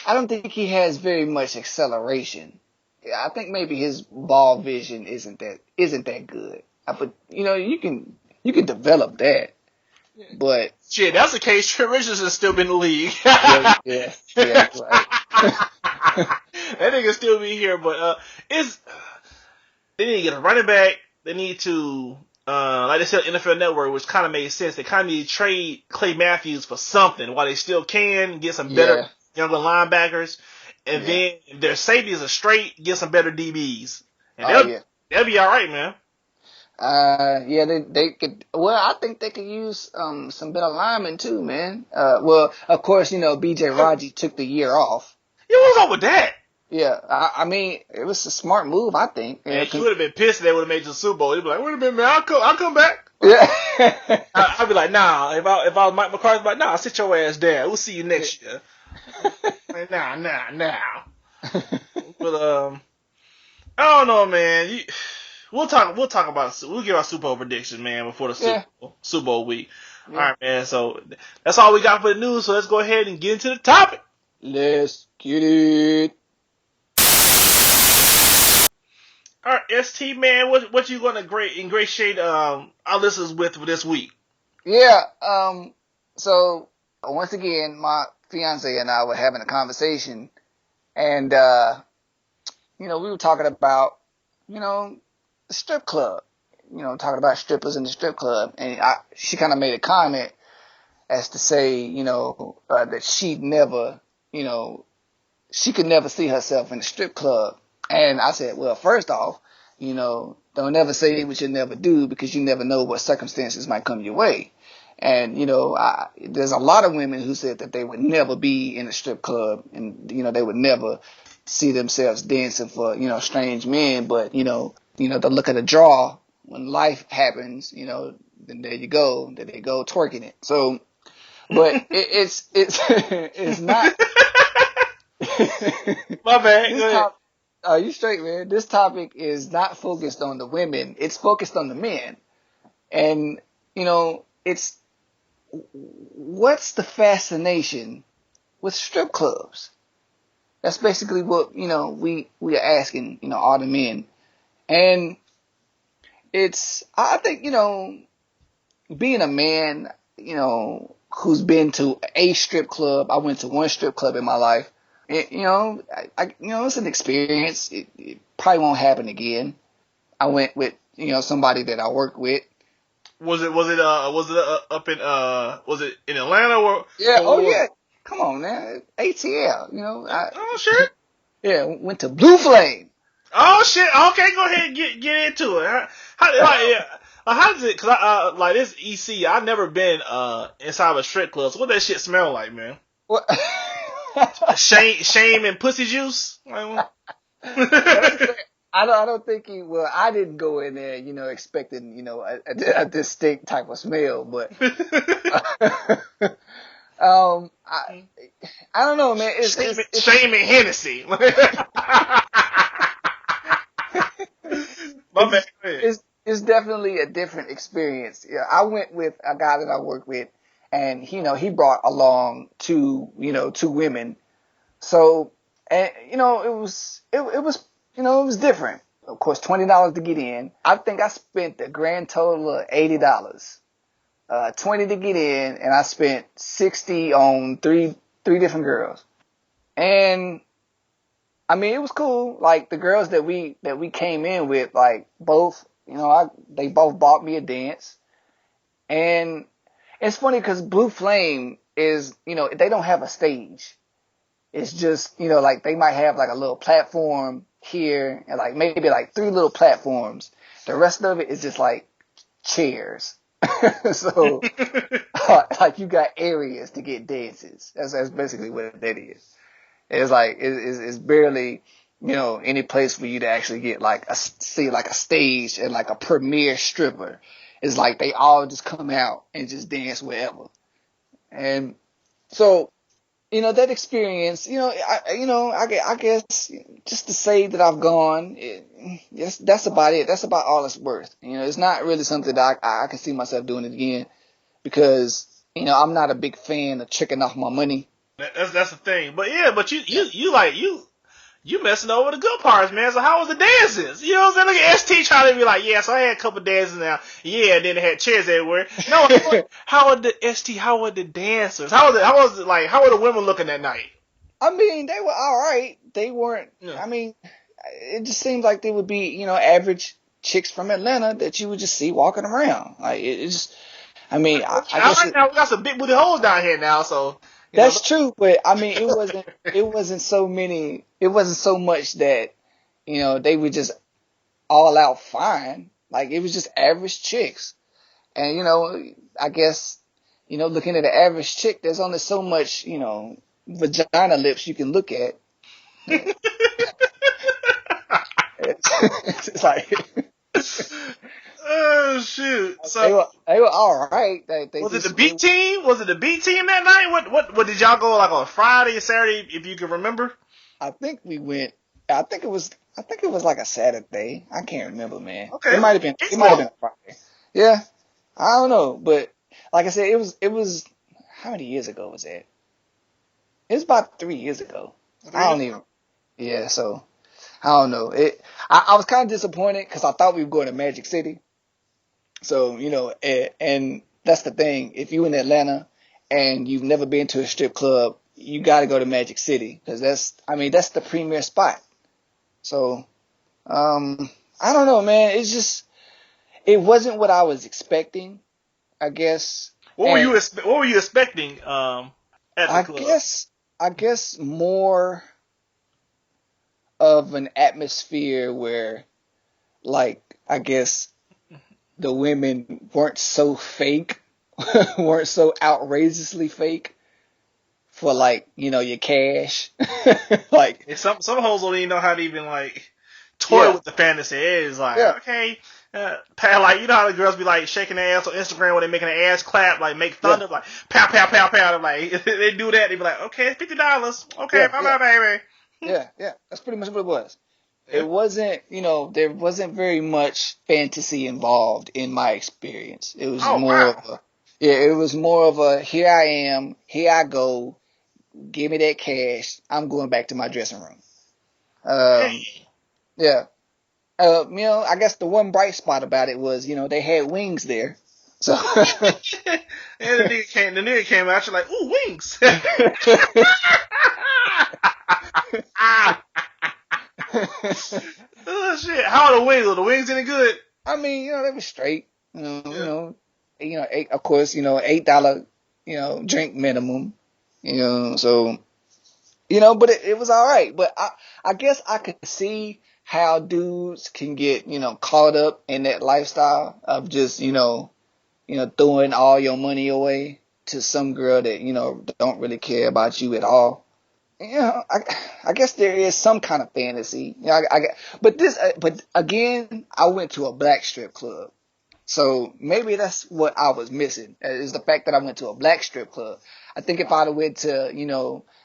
I don't think he has very much acceleration. Yeah, I think maybe his ball vision isn't that good. But you can develop that. But shit, that's the case. Trent Richardson should still be in the league. yeah, you're right. That nigga still be here, but they need to get a running back. They need to, like they said, NFL Network, which kind of made sense. They kind of need to trade Clay Matthews for something while they still can, get some better younger linebackers, and then if their safeties are straight, get some better DBs, and they'll be all right, man. They could. Well, I think they could use some better linemen too, man. Well, of course, B.J. Raji took the year off. Yeah, what's up with that? Yeah, I mean, it was a smart move, I think. Man, he would have been pissed if they would have made the Super Bowl. He'd be like, "Wait a minute, man, I'll come back." Yeah. I'd be like, "Nah." If I was Mike McCarthy, I'd be like, "Nah, sit your ass down. We'll see you next year." Like, nah. But I don't know, man. We'll talk about. We'll give our Super Bowl predictions, man, before the Super Bowl week. Yeah. All right, man. So that's all we got for the news. So let's go ahead and get into the topic. Let's get it. All right, ST, man, what you gonna ingratiate our listeners with for this week? Yeah. So once again, my fiance and I were having a conversation, and we were talking about the strip club. Talking about strippers in the strip club, and she kind of made a comment as to say, that she'd never, she could never see herself in a strip club. And I said, well, first off, don't ever say what you'll never do, because you never know what circumstances might come your way. And, there's a lot of women who said that they would never be in a strip club, and, they would never see themselves dancing for, strange men. But, the look at the draw when life happens, then there you go. There they go twerking it. So, but it's not. My bad. Go ahead. Are you straight, man? This topic is not focused on the women. It's focused on the men. And, it's what's the fascination with strip clubs? That's basically what, we are asking, all the men. And I think, being a man, who's been to a strip club. I went to one strip club in my life. It's an experience. It probably won't happen again. I went with, somebody that I work with. Was it up in was it in Atlanta or? Yeah. Yeah. Come on, man. ATL. Oh shit. Yeah. Went to Blue Flame. Oh shit. Okay, go ahead and get into it. How does it? Cause I this EC. I've never been inside of a strip club. So what that shit smell like, man? What? Shame and pussy juice. I don't think he. Well, I didn't go in there, expecting, a distinct type of smell, but I don't know, man. It's shame and Hennessy. It's definitely a different experience. Yeah, I went with a guy that I work with, and he brought along two women. So, and it was different. Of course, $20 to get in. I think I spent a grand total of $80. $20 to get in, and I spent $60 on three different girls. And I mean, it was cool. Like the girls that we came in with, like both, they both bought me a dance. And it's funny because Blue Flame is, they don't have a stage. It's just, like they might have like a little platform here and like maybe like 3 little platforms. The rest of it is just like chairs. So like you got areas to get dances. That's basically what that is. It's like it's barely, any place for you to actually get like a stage and like a premier stripper. It's like they all just come out and just dance wherever. And so, that experience, I guess just to say that I've gone, that's about it. That's about all it's worth. It's not really something that I can see myself doing it again because, I'm not a big fan of tricking off my money. That's the thing. But yeah, but you messing over the good parts, man. So how was the dances? You know what I'm saying? Look at ST trying to be like, yeah, so I had a couple dances now. Yeah, and then they had chairs everywhere. No, how were the ST? How were the dancers? How was it like? How were the women looking that night? I mean, they were all right. They weren't. Yeah. I mean, it just seemed like they would be, average chicks from Atlanta that you would just see walking around. Like it just. I mean, I guess like now we got some big booty holes down here now, so that's true. But I mean, it wasn't so many. It wasn't so much that they were just all out fine. Like it was just average chicks, and I guess looking at an average chick, there's only so much vagina lips you can look at. It's like. Oh shoot! So they were all right. Was it the B team? Was it the B team that night? What did y'all go like on Friday, Saturday, if you can remember? I think we went. I think it was like a Saturday. I can't remember, man. Okay. It might have been. It might have been a Friday. Yeah, I don't know, but like I said, it was. How many years ago was that? It was about 3 years ago. I don't even. Yeah, so I don't know. I was kind of disappointed because I thought we were going to Magic City. So, and that's the thing. If you're in Atlanta and you've never been to a strip club, you got to go to Magic City because that's the premier spot. So, I don't know, man. It wasn't what I was expecting, I guess. What were you expecting, at the club? I guess more of an atmosphere where, like, I guess the women weren't so fake, weren't so outrageously fake for like, your cash. Like some hoes don't even know how to even like toy with the fantasy. It's like, okay, like, how the girls be like shaking their ass on Instagram when they making an ass clap, like make thunder, like pow, pow, pow, pow. Like, they do that, they be like, okay, it's $50. Okay, bye, baby. Yeah. That's pretty much what it was. It wasn't, there wasn't very much fantasy involved in my experience. It was it was more of a, here I am, here I go, give me that cash, I'm going back to my dressing room. Yeah. I guess the one bright spot about it was, they had wings there. So. And the nigga came out, you're like, ooh, wings. Oh shit! How are the wings? Are the wings any good? I mean, they were straight. Of course, $8, drink minimum. So, but it was all right. But I guess I could see how dudes can get, caught up in that lifestyle of just, throwing all your money away to some girl that, don't really care about you at all. I guess there is some kind of fantasy. But again, I went to a black strip club. So maybe that's what I was missing, is the fact that I went to a black strip club. I think if I'd have went to,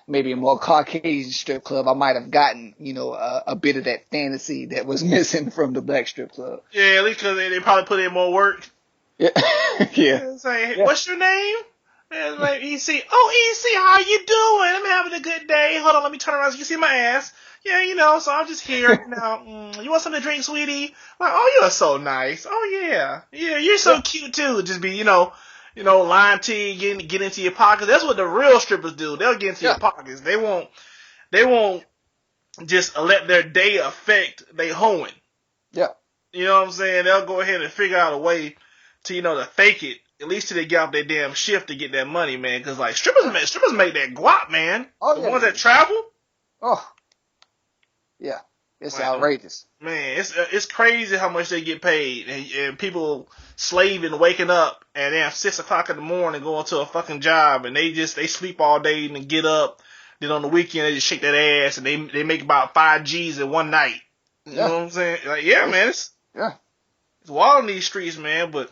maybe a more Caucasian strip club, I might have gotten, a bit of that fantasy that was missing from the black strip club. Yeah, at least because they probably put in more work. Yeah. It's like, hey, what's your name? And like, EC. Oh, EC, how you doing? I'm having a good day. Hold on, let me turn around so you can see my ass. Yeah, so I'm just here. You want something to drink, sweetie? Like, oh, you're so nice. Oh, yeah. Yeah, you're so cute, too. Just be, lying to you, get into your pockets. That's what the real strippers do. They'll get into your pockets. They won't just let their day affect they hoeing. Yeah. You know what I'm saying? They'll go ahead and figure out a way to, to fake it. At least till they get off their damn shift to get that money, man. Because, like, strippers make that guap, man. Oh, the ones that travel. Oh. Yeah. It's outrageous. Man, it's crazy how much they get paid. And people slaving, waking up, and then 6 o'clock in the morning going to a fucking job, and they sleep all day and then get up. Then on the weekend, they just shake that ass, and they make about 5 G's in one night. You know what I'm saying? Like, man, it's wild in these streets, man, but...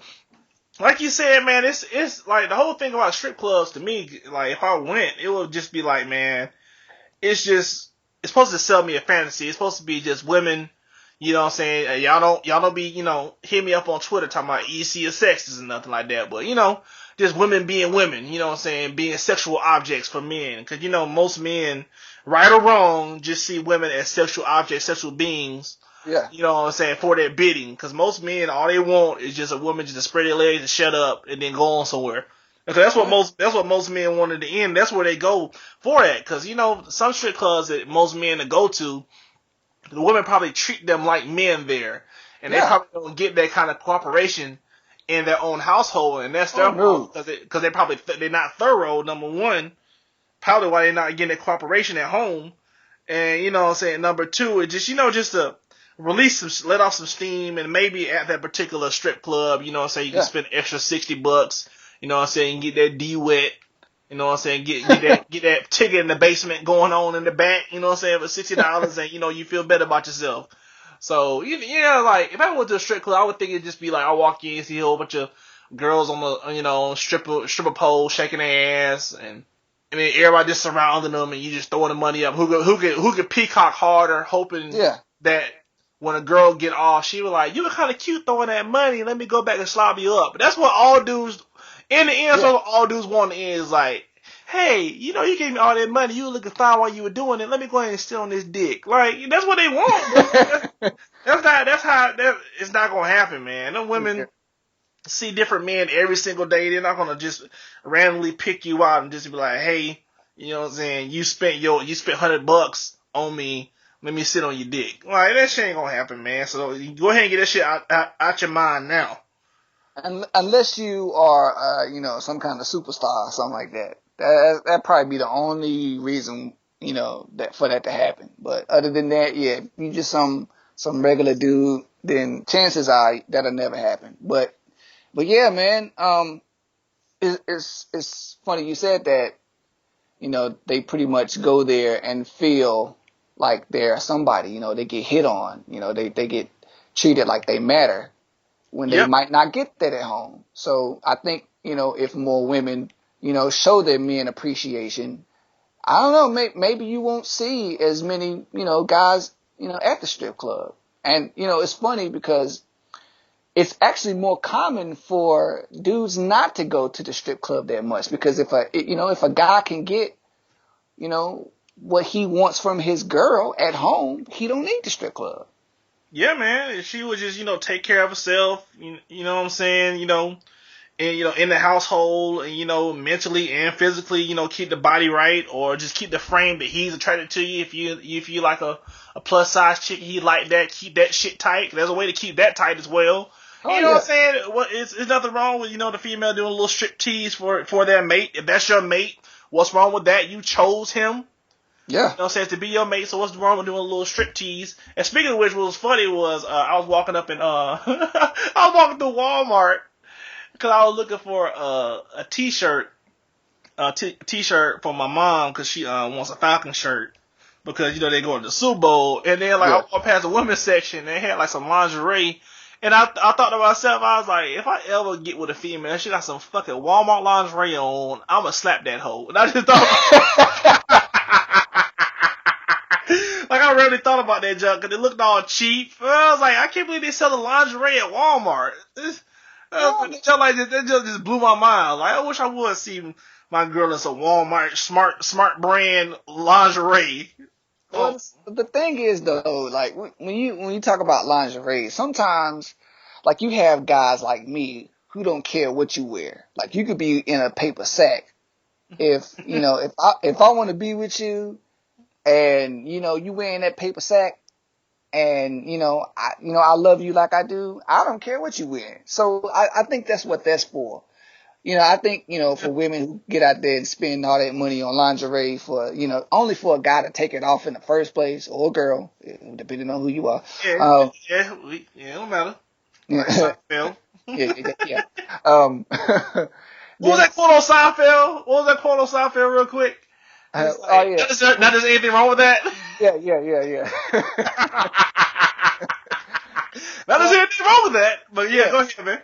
Like you said, man, it's like the whole thing about strip clubs to me, like if I went, it would just be like, man, it's supposed to sell me a fantasy. It's supposed to be just women, you know what I'm saying? Y'all don't be, hit me up on Twitter talking about EC or sexes and nothing like that. But, just women being women, you know what I'm saying, being sexual objects for men. Because, you know, most men, right or wrong, just see women as sexual objects, sexual beings, Yeah. you know what I'm saying, for their bidding. Because most men, all they want is just a woman just to spread their legs and shut up and then go on somewhere. Because that's what most men want at the end. That's where they go for that. Because, you know, some strip clubs that most men go to, the women probably treat them like men there. And they Yeah. probably don't get that kind of cooperation in their own household, and that's their Oh, no. fault because they probably they're not thorough. Number one, probably why they're not getting that cooperation at home, and you know what I'm saying. Number two, it just just to let off some steam, and maybe at that particular strip club, you know what I'm saying, you can Yeah. spend extra $60, you know what I'm saying, get that D wet. You know what I'm saying? Get that ticket in the basement going on in the back. You know what I'm saying? For $60, and you know you feel better about yourself. So yeah, like if I went to a strip club, I would think it'd just be like I walk in, see a whole bunch of girls on the stripper pole shaking their ass, and then everybody just surrounding them, and you just throwing the money up. Who could peacock harder, hoping Yeah. that when a girl get off, she was like, "You were kind of cute throwing that money. Let me go back and slob you up." But that's what all dudes in the end. So all dudes want to end is like, "Hey, you know, you gave me all that money. You were looking fine while you were doing it. Let me go ahead and steal on this dick." Like that's what they want. It's not gonna happen, man. Them women see different men every single day. They're not gonna just randomly pick you out and just be like, "Hey, you know what I'm saying? You spent $100 on me. Let me sit on your dick." Like that shit ain't gonna happen, man. So you go ahead and get that shit out your mind now. Unless you are, some kind of superstar or something like that. That'd probably be the only reason, that for that to happen. But other than that, yeah, if you just some regular dude, then chances are that'll never happen. But yeah, man, it's funny you said that, they pretty much go there and feel like they're somebody, they get hit on, they get treated like they matter when they Yep. might not get that at home. So I think, if more women, show their men appreciation, I don't know, maybe you won't see as many, guys, at the strip club. And, it's funny because it's actually more common for dudes not to go to the strip club that much because if a guy can get, what he wants from his girl at home, he don't need the strip club. Yeah, man. If she would just, take care of herself, you know what I'm saying, and in the household, and mentally and physically, keep the body right, or just keep the frame that he's attracted to you. If you like a plus size chick, he like that, keep that shit tight. There's a way to keep that tight as well. Oh, You know yeah. what I'm saying? It's nothing wrong with the female doing a little strip tease for their mate. If that's your mate, what's wrong with that? You chose him. Yeah. You know what I'm saying? To be your mate, so what's wrong with doing a little strip tease? And speaking of which, what was funny was I was walking up in I was walking through Walmart because I was looking for a t-shirt, t-shirt for my mom because she wants a Falcon shirt because they go to the Super Bowl, and then like Yeah. I walked past the women's section and they had like some lingerie, and I thought to myself, I was like, if I ever get with a female, she got some fucking Walmart lingerie on, I'ma slap that hoe. And I just thought. Like I really thought about that junk because it looked all cheap. I was like, I can't believe they sell the lingerie at Walmart. That just blew my mind. Like I wish I would see my girl in some Walmart smart brand lingerie. Well, the thing is though, like when you talk about lingerie, sometimes like you have guys like me who don't care what you wear. Like you could be in a paper sack. If if I want to be with you and you wearing that paper sack and I love you like I do, I don't care what you wear. So I think that's what that's for. I think, for women who get out there and spend all that money on lingerie for, only for a guy to take it off in the first place, or a girl, depending on who you are. It don't matter. Like Seinfeld. Yeah. What was that quote on Seinfeld? What was that quote on Seinfeld real quick? Like, oh yeah. Not there's anything wrong with that. Yeah. Not there's anything wrong with that. But yeah, go ahead, man.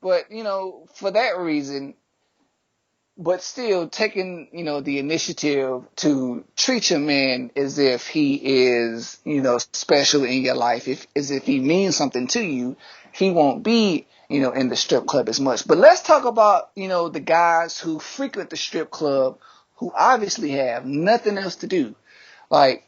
But, for that reason, but still taking, the initiative to treat your man as if he is, special in your life, as if he means something to you, he won't be, in the strip club as much. But let's talk about, the guys who frequent the strip club who obviously have nothing else to do. Like,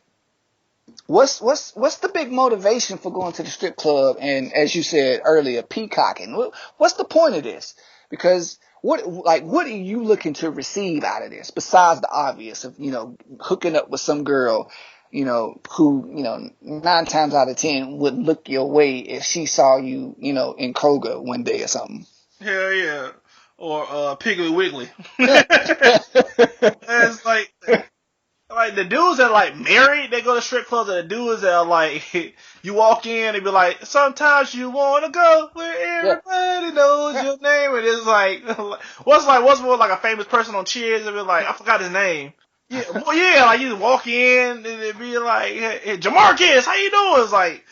what's the big motivation for going to the strip club and, as you said earlier, peacocking? What's the point of this? Because what are you looking to receive out of this besides the obvious of, hooking up with some girl, who, 9 times out of 10 would look your way if she saw you, in Kroger one day or something. Hell yeah. Or Piggly Wiggly. It's like the dudes that are like married, they go to strip clubs, and the dudes that are like, you walk in, they be like, sometimes you wanna go where everybody knows your name, and it's like, what's more like a famous person on Cheers, and be like, I forgot his name. Yeah, well, yeah, like you walk in, and it'd be like, hey, Jamarcus, how you doing? It's like,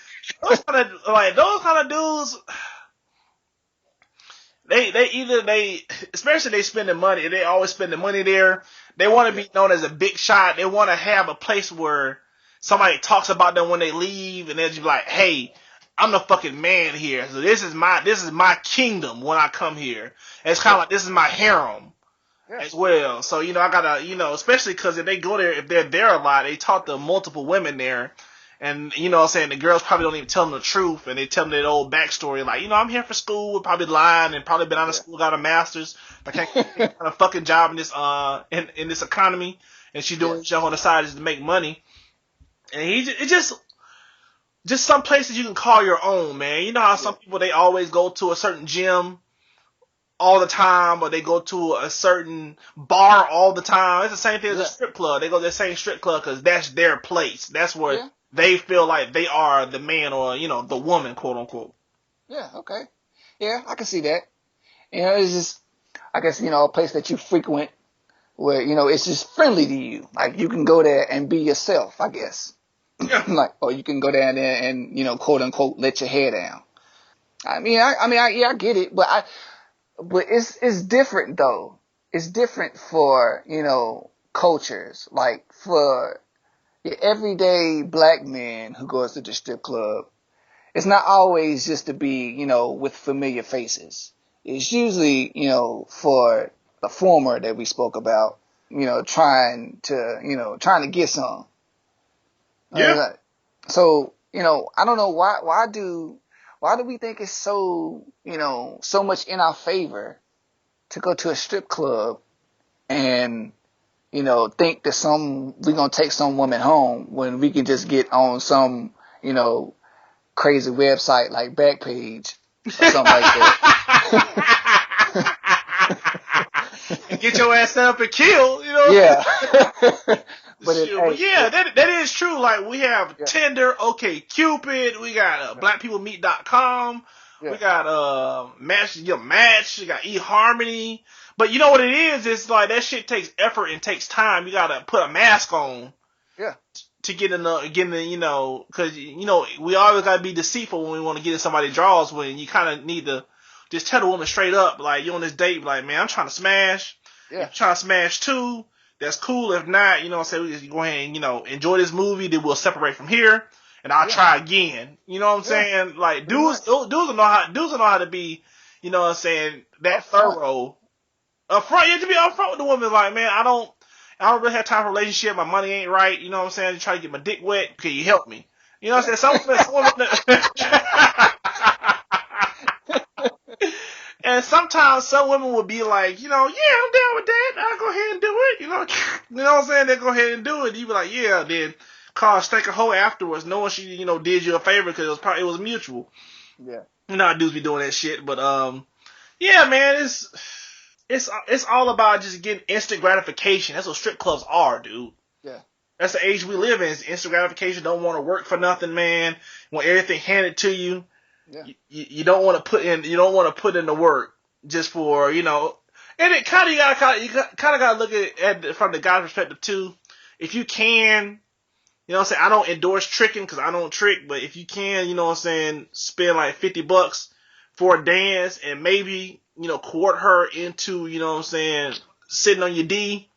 those kind of dudes, they especially they spending money, they always spend the money there. They want to be known as a big shot. They want to have a place where somebody talks about them when they leave, and they're just like, hey, I'm the fucking man here. So this is my kingdom when I come here. And it's kind of like, this is my harem as well. So, I gotta, especially because if they go there, if they're there a lot, they talk to multiple women there. And, what I'm saying, the girls probably don't even tell them the truth, and they tell them their old backstory, like, I'm here for school, probably lying, and probably been out of school, got a master's, but can't get a fucking job in this, in this economy, and she's doing this job on the side just to make money. And it's just some places you can call your own, man. You know how some people, they always go to a certain gym all the time, or they go to a certain bar all the time. It's the same thing as a strip club. They go to the same strip club because that's their place. That's where they feel like they are the man, or, the woman, quote unquote. Yeah, okay. Yeah, I can see that. It's just, I guess, a place that you frequent where, it's just friendly to you. Like, you can go there and be yourself, I guess. Yeah. Or you can go down there and, quote unquote, let your hair down. I get it, but it's different though. It's different for, cultures. Like, for your everyday black man who goes to the strip club, it's not always just to be, with familiar faces. It's usually, for the former that we spoke about, trying to get some. Yeah. So, I don't know why do we think it's so, so much in our favor to go to a strip club and, think that we're going to take some woman home when we can just get on some, crazy website like Backpage or something like that. And get your ass up and killed, Yeah. But yeah, that is true. Like, we have Tinder, OkCupid, we got blackpeoplemeet.com, we got Match, we got eHarmony. But you know what it is? It's like, that shit takes effort and takes time. You gotta put a mask on. Yeah. To get in the, because, we always gotta be deceitful when we want to get in somebody's drawers, when you kind of need to just tell the woman straight up, like, you on this date, like, man, I'm trying to smash. Yeah. I'm trying to smash too. That's cool. If not, we just go ahead and, enjoy this movie, then we'll separate from here, and I'll try again. You know what I'm saying? Like, dudes will know how to be, that thorough. Upfront, to be upfront with the woman, like, man, I don't really have time for a relationship. My money ain't right. You know what I'm saying? I try to get my dick wet. Can you help me? You know what I'm saying? And sometimes some women will be like, yeah, I'm down with that. I'll go ahead and do it. You know what I'm saying? They go ahead and do it. You be like, yeah, then call a steak a hoe afterwards, knowing she, did you a favor because it was mutual. Yeah. Dudes be doing that shit. But, yeah, man, it's all about just getting instant gratification. That's what strip clubs are, dude. Yeah. That's the age we live in. It's instant gratification. Don't want to work for nothing, man. Want everything handed to you. Yeah. You don't want to put in. You don't want to put in the work just for, And it kind of gotta look at it from the guy's perspective too. If you can, I don't endorse tricking because I don't trick. But if you can, spend like $50 for a dance and maybe, court her into, sitting on your D.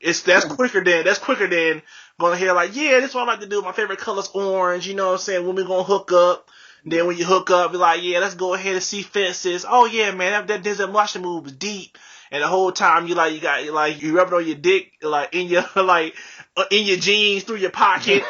That's quicker than going ahead like, yeah, this is what I like to do. My favorite color's orange. You know what I'm saying? When we gonna hook up. Then when you hook up, be like, yeah, let's go ahead and see fences. Oh yeah, man, that Denzel Washington move was deep. And the whole time you rub it on your dick, like in your in your jeans through your pocket,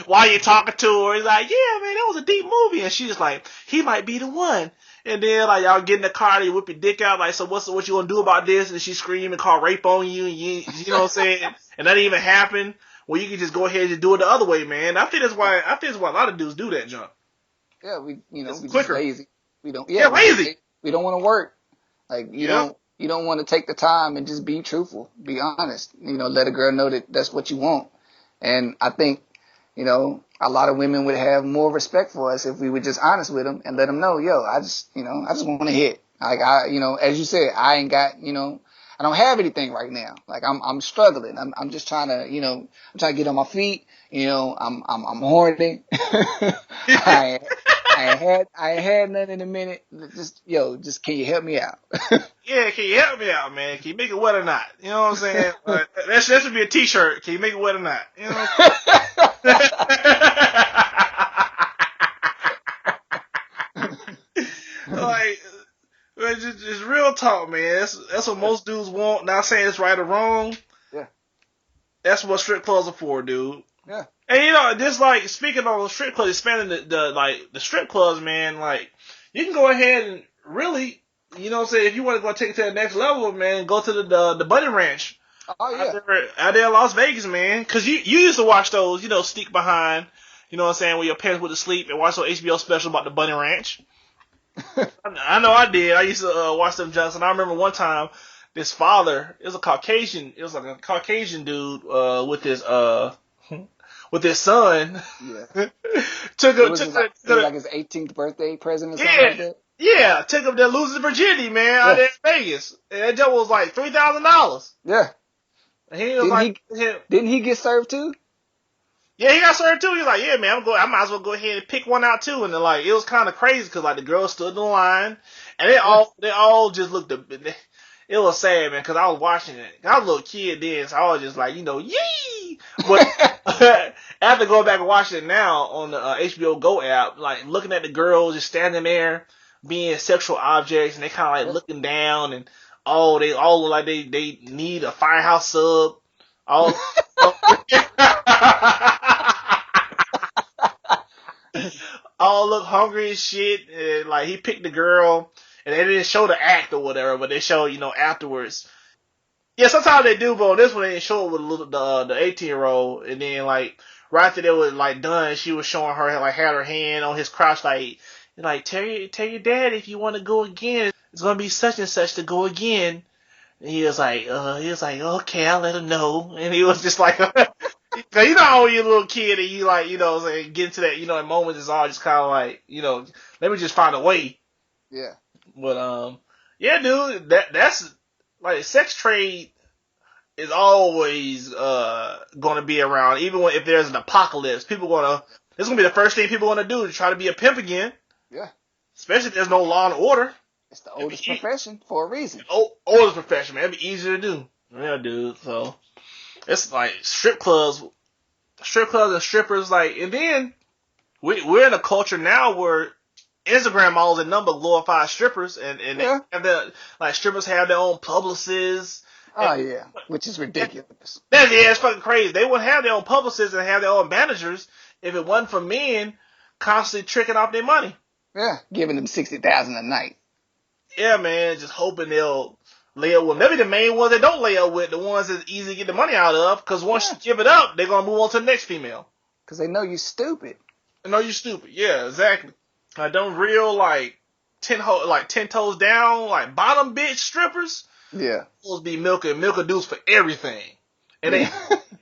while you're talking to her. It's like, yeah, man, that was a deep movie. And she's like, he might be the one. And then like y'all get in the car, and you whip your dick out, like, so what you gonna do about this? And she scream and call rape on you, and you know what I'm saying? And that didn't even happen. Well, you can just go ahead and do it the other way, man. I think that's why a lot of dudes do that, junk. Yeah, we quicker. just lazy. We don't. Yeah, lazy. We don't want to work. Like you don't want to take the time and just be truthful, be honest. Let a girl know that that's what you want. And I think, a lot of women would have more respect for us if we were just honest with them and let them know, yo, I just want to hit. Like as you said, I ain't got, I don't have anything right now. Like I'm struggling. I'm just trying to, I'm trying to get on my feet. I'm horny. I ain't had nothing in a minute. Just can you help me out? Yeah, can you help me out, man? Can you make it wet or not? You know what I'm saying? That should be a T-shirt. Can you make it wet or not? You know what I'm saying? Like, just real talk, man. That's what most dudes want. Not saying it's right or wrong. Yeah. That's what strip clubs are for, dude. Yeah. And just like speaking on the strip clubs, expanding the strip clubs, man, like you can go ahead and really, you know what I'm saying, if you want to go take it to the next level, man, go to the Bunny Ranch. Oh yeah. Out there in Las Vegas, man. Cause you used to watch those, sneak behind, you know what I'm saying, when your parents went to sleep and watch those HBO special about the Bunny Ranch. I know I did. I used to watch them jokes, and I remember one time this father, it was like a Caucasian dude with his son. Yeah. took like his 18th birthday present or something like that. Yeah, took him to lose his virginity, man, out there in Vegas. And that joke was like $3,000. Yeah. And he was didn't he get served too? Yeah, he got served too. He was like, yeah, man, I might as well go ahead and pick one out too. And then, like, it was kind of crazy because like the girls stood in the line, and they all just looked. It was sad, man, because I was watching it. I was a little kid then, so I was just like, yee. But after going back and watching it now on the HBO Go app, like looking at the girls just standing there being sexual objects, and they kind of like looking down, and they all look like they need a Firehouse sub. All all look hungry and shit. And like he picked the girl, and they didn't show the act or whatever, but they show afterwards. Yeah, sometimes they do, but on this one they didn't show it with the 18-year-old, and then like right after they were like done, she was showing her like had her hand on his crotch, like tell your dad if you want to go again, it's gonna be such and such to go again. And he was like, okay, I'll let him know. And he was just like, cause you know how when you're a little kid and you like, get into that, in moments it's all just kind of like, let me just find a way. Yeah. But, yeah, dude, that's like sex trade is always, gonna be around. Even if there's an apocalypse, this is gonna be the first thing people gonna do to try to be a pimp again. Yeah. Especially if there's no law and order. It's the oldest profession for a reason. Oldest profession, man. It'd be easier to do. Yeah, dude. So it's like strip clubs and strippers, like, and then we're in a culture now where Instagram models and number glorify strippers, and they have strippers have their own publicists. Oh yeah, which is ridiculous. It's fucking crazy. They wouldn't have their own publicists and have their own managers if it wasn't for men constantly tricking off their money. Yeah, giving them $60,000 a night. Yeah, man, just hoping they'll lay up with. Maybe the main ones they don't lay up with, the ones that's easy to get the money out of, because once you give it up, they're going to move on to the next female. Because they know you're stupid. Yeah, exactly. Like, them real, 10 toes down, bottom bitch strippers. Yeah. Supposed to be milking dudes for everything. And and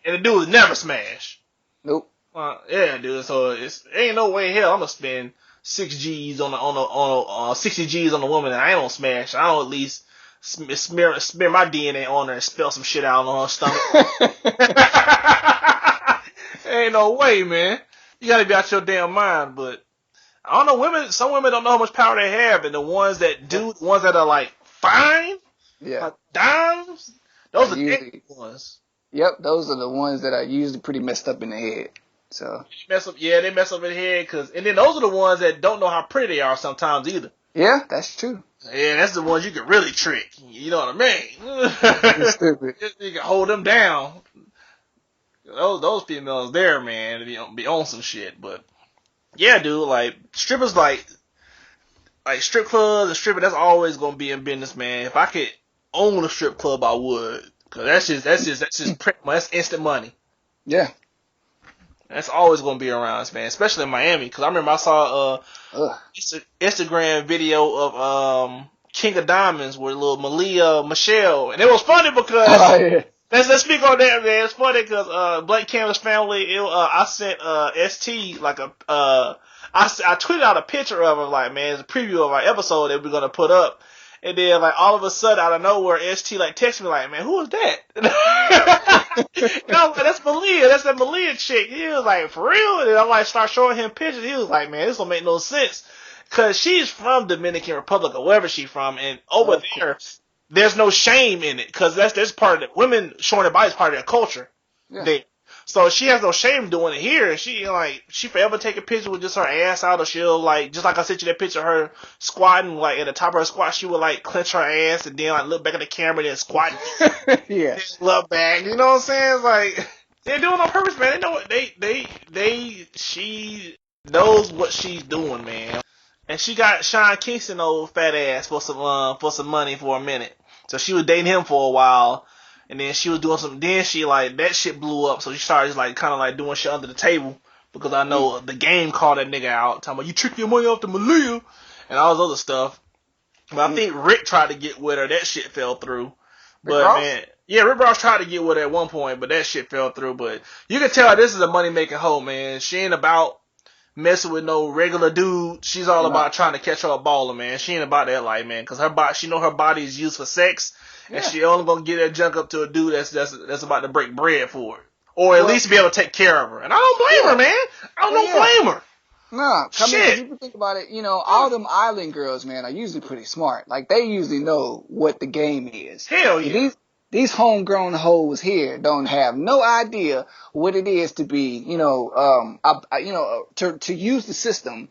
the dudes never smash. Nope. Yeah, dude, so ain't no way in hell I'm going to spend 6 G's on 60 G's on a woman that I ain't gonna smash. I don't at least smear my DNA on her and spell some shit out on her stomach. Ain't no way, man. You gotta be out your damn mind. But I don't know, some women don't know how much power they have, and the ones that are fine, Yeah. Dimes, those are Usually, dangerous ones. yep, those are the ones that are usually pretty messed up in the head. So They mess up in the head, and then those are the ones that don't know how pretty they are sometimes either. yeah, that's true. Yeah, that's the ones you can really trick. You know what I mean? It's stupid. You can hold them down. Those females there, man, be on some shit. But yeah, dude, like strippers, like strip clubs and stripping, that's always gonna be in business, man. If I could own a strip club, I would, cause that's that's instant money. Yeah. That's always gonna be around, man, especially in Miami. Cause I remember I saw Instagram video of King of Diamonds with little Malia Michelle, and it was funny because let's speak on that, man. It's funny because Black Canvas family. I sent ST like I tweeted out a picture of her, like, man, it's a preview of our episode that we're gonna put up. And then, like, all of a sudden, out of nowhere, ST, like, texted me, like, man, who is that? And I was like, that's Malia. That's that Malia chick. He was like, for real? And I, like, start showing him pictures. He was like, man, this don't make no sense. Cause she's from Dominican Republic or wherever she's from. And over there, there's no shame in it. Cause that's part of it. Women showing their body is part of their culture. Yeah. So she has no shame doing it here. She forever take a picture with just her ass out, or she'll, like, just like I sent you that picture of her squatting, like, at the top of her squat, she would, like, clench her ass and then, like, look back at the camera and then squat. Yeah. Look back. You know what I'm saying? It's like, they're doing it on purpose, man. They know what she knows what she's doing, man. And she got Sean Kingston old fat ass for some money for a minute. So she was dating him for a while. And then she was doing some, then she, like, that shit blew up, so she started, like, kind of, like, doing shit under the table, because I know the game called that nigga out, talking about, you tricked your money off the Malia, and all this other stuff. But I think Rick tried to get with her, that shit fell through. But, man, yeah, Rick Ross tried to get with her at one point, but that shit fell through. But you can tell this is a money-making hoe, man. She ain't about messing with no regular dude. She's all about trying to catch her a baller, man. She ain't about that life, man, because she know her body is used for sex. And she only gonna get that junk up to a dude that's about to break bread for it, or at least be able to take care of her. And I don't blame her, man. I don't blame her. Nah, shit. If you think about it, you know, all them island girls, man, are usually pretty smart. Like, they usually know what the game is. Hell yeah. These homegrown hoes here don't have no idea what it is to be, to use the system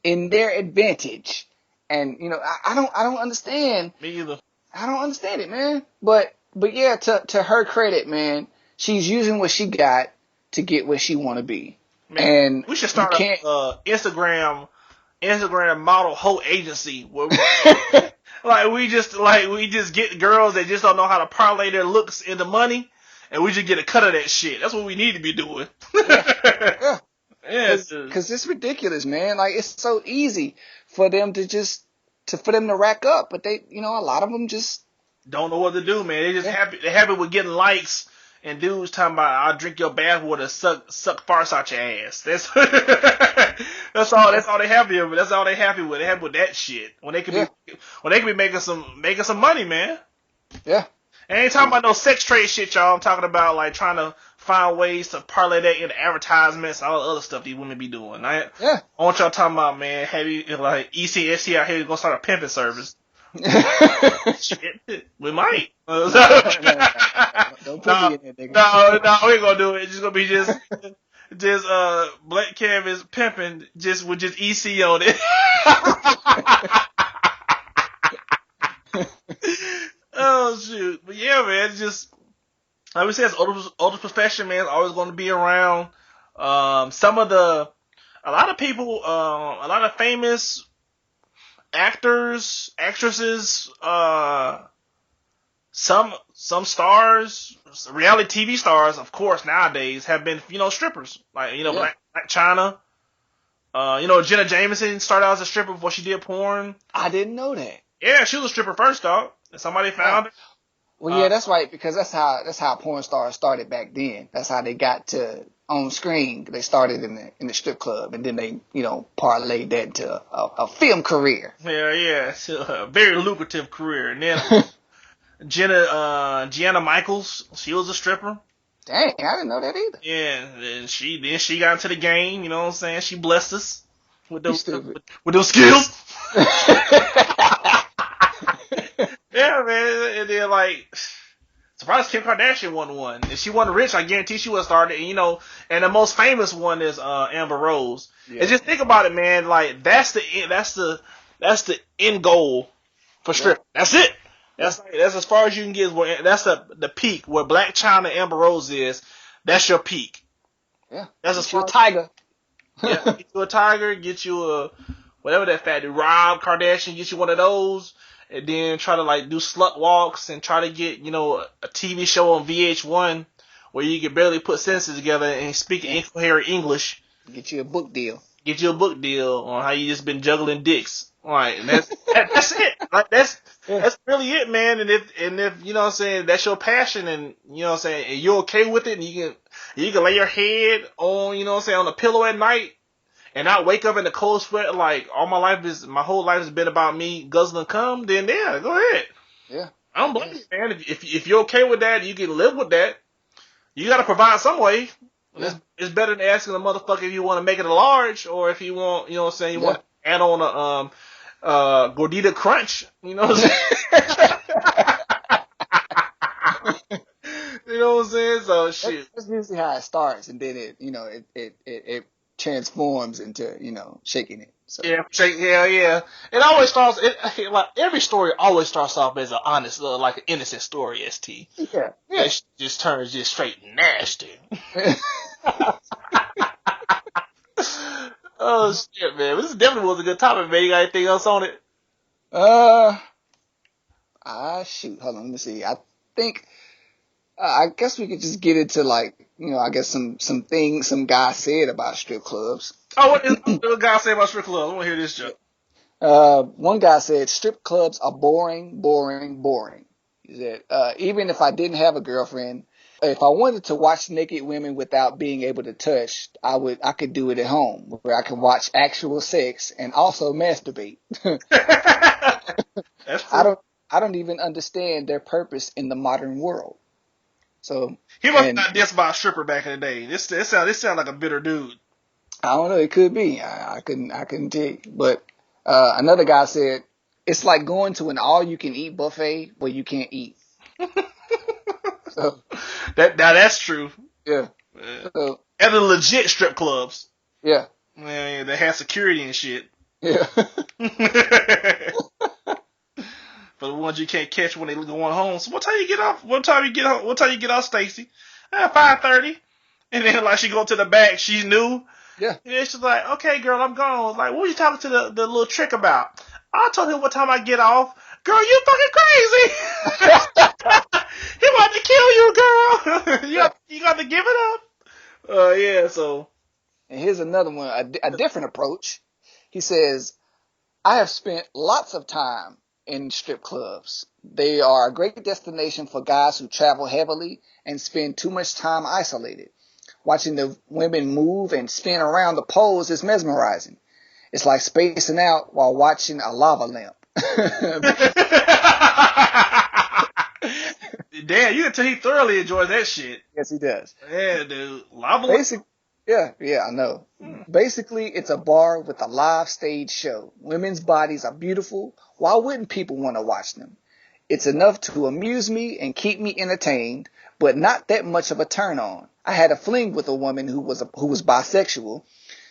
in their advantage. And, you know, I don't understand. Me either. I don't understand it, man. But yeah, to her credit, man, she's using what she got to get where she want to be. Man, and we should start a Instagram model hoe agency where we just get girls that just don't know how to parlay their looks into money, and we just get a cut of that shit. That's what we need to be doing. Yeah. Because it's ridiculous, man. Like, it's so easy for them for them to rack up, but they, you know, a lot of them just don't know what to do, man. They just happy with getting likes, and dudes talking about, I'll drink your bath water, suck farts out your ass. That's all they happy with. That's all they happy with. They happy with that shit. When they could be making some money, man. Yeah. And I ain't talking about no sex trade shit, y'all. I'm talking about, like, trying to find ways to parlay that into advertisements, all the other stuff these women be doing. I want y'all talking about, man, like, ECST out here gonna start a pimping service. Shit, we might. Don't put me in there, nigga. No, we ain't gonna do it. It's just gonna be just Black Canvas pimping, just with just EC on it. Oh shoot! But yeah, man, it's just like we said, it's older profession, man. It's always going to be around. A lot of famous actors, actresses, some stars, reality TV stars, of course, nowadays have been, strippers. Like, Black China. Jenna Jameson started out as a stripper before she did porn. I didn't know that. Yeah, she was a stripper first, dog. And somebody found it. Well, yeah, that's right, because that's how porn stars started back then. That's how they got to on screen. They started in the strip club, and then they, parlayed that into a film career. Yeah, it's a very lucrative career. And then Gianna Michaels, she was a stripper. Dang, I didn't know that either. Yeah, and she got into the game. You know what I'm saying? She blessed us with those skills. Yeah, Yeah, man. And then like, surprised Kim Kardashian won one. If she wasn't rich, I guarantee she would have started. And and the most famous one is Amber Rose. Yeah. And just think about it, man. Like that's the end goal for strip. Yeah. That's it. That's as far as you can get. That's the peak where Black China Amber Rose is. That's your peak. Yeah. That's get you a tiger. Yeah. Get you a tiger. Get you a whatever that fat dude, Rob Kardashian. Get you one of those. And then try to like do slut walks and try to get, a TV show on VH1 where you can barely put sentences together and speak incoherent English. Get you a book deal. Get you a book deal on how you just been juggling dicks. All right, and that's it. Like that's really it, man. And if you know what I'm saying, that's your passion, and you know what I'm saying, and you're okay with it, and you can lay your head on, on the pillow at night. And I wake up in the cold sweat like my whole life has been about me guzzling cum, then yeah, go ahead. Yeah. I don't blame you, man. If you're okay with that, you can live with that. You gotta provide some way. Yeah. It's better than asking a motherfucker if you want to make it a large or if you want, you want to add on a gordita crunch, you know what I'm saying? You know what I'm saying? So shit. That's usually how it starts, and then it transforms into, shaking it. So. Yeah, yeah. It always starts. Like every story always starts off as an honest, like an innocent story. St. Yeah. It just turns just straight nasty. Oh shit, man! This definitely was a good topic, man. You got anything else on it? Shoot. Hold on. Let me see. I think. I guess we could just get into I guess some things some guy said about strip clubs. Oh, what the guy say about strip clubs? I want to hear this joke. One guy said strip clubs are boring, boring, boring. He said, even if I didn't have a girlfriend, if I wanted to watch naked women without being able to touch, I could do it at home where I can watch actual sex and also masturbate. That's true. I don't even understand their purpose in the modern world. So he must not diss about a stripper back in the day. This sound like a bitter dude. I don't know. It could be. I couldn't tell you. But another guy said it's like going to an all-you-can-eat buffet where you can't eat. So that's true. Yeah. So, and the legit strip clubs. Yeah. Man, they have security and shit. Yeah. For the ones you can't catch when they going home. So what time you get off? What time you get off, Stacy? 5:30. And then like she go to the back, she's new. Yeah. And then she's like, okay, girl, I'm gone. Like, what were you talking to the little trick about? I told him what time I get off. Girl, you fucking crazy. He wanted to kill you, girl. you got to give it up. Yeah, so. And here's another one, a different approach. He says, I have spent lots of time in strip clubs. They are a great destination for guys who travel heavily and spend too much time isolated. Watching the women move and spin around the poles is mesmerizing. It's like spacing out while watching a lava lamp. Damn, you can tell he thoroughly enjoys that shit. Yes, he does. Yeah, dude. Lava lamp. Yeah, I know. Basically, it's a bar with a live stage show. Women's bodies are beautiful. Why wouldn't people want to watch them? It's enough to amuse me and keep me entertained, but not that much of a turn on. I had a fling with a woman who was bisexual.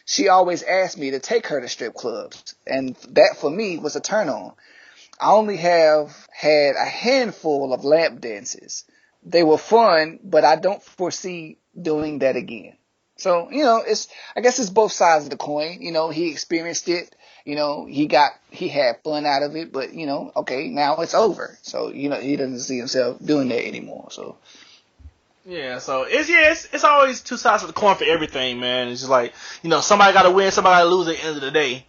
She always asked me to take her to strip clubs, and that for me was a turn on. I only have had a handful of lap dances. They were fun, but I don't foresee doing that again. So, I guess it's both sides of the coin. He experienced it. He had fun out of it, but, okay, now it's over. So, he doesn't see himself doing that anymore. So. Yeah, so it's always two sides of the coin for everything, man. It's just like, somebody got to win, somebody got to lose at the end of the day.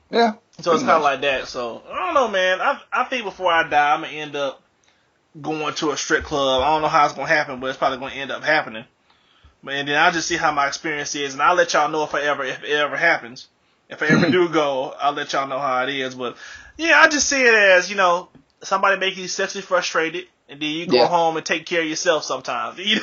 Yeah. So it's kind of like that. So, I don't know, man. I think before I die, I'm going to end up going to a strip club. I don't know how it's going to happen, but it's probably going to end up happening. And then I'll just see how my experience is, and I'll let y'all know if it ever happens. If I ever do go, I'll let y'all know how it is. But yeah, I just see it as, somebody make you sexually frustrated, and then you go home and take care of yourself sometimes. If you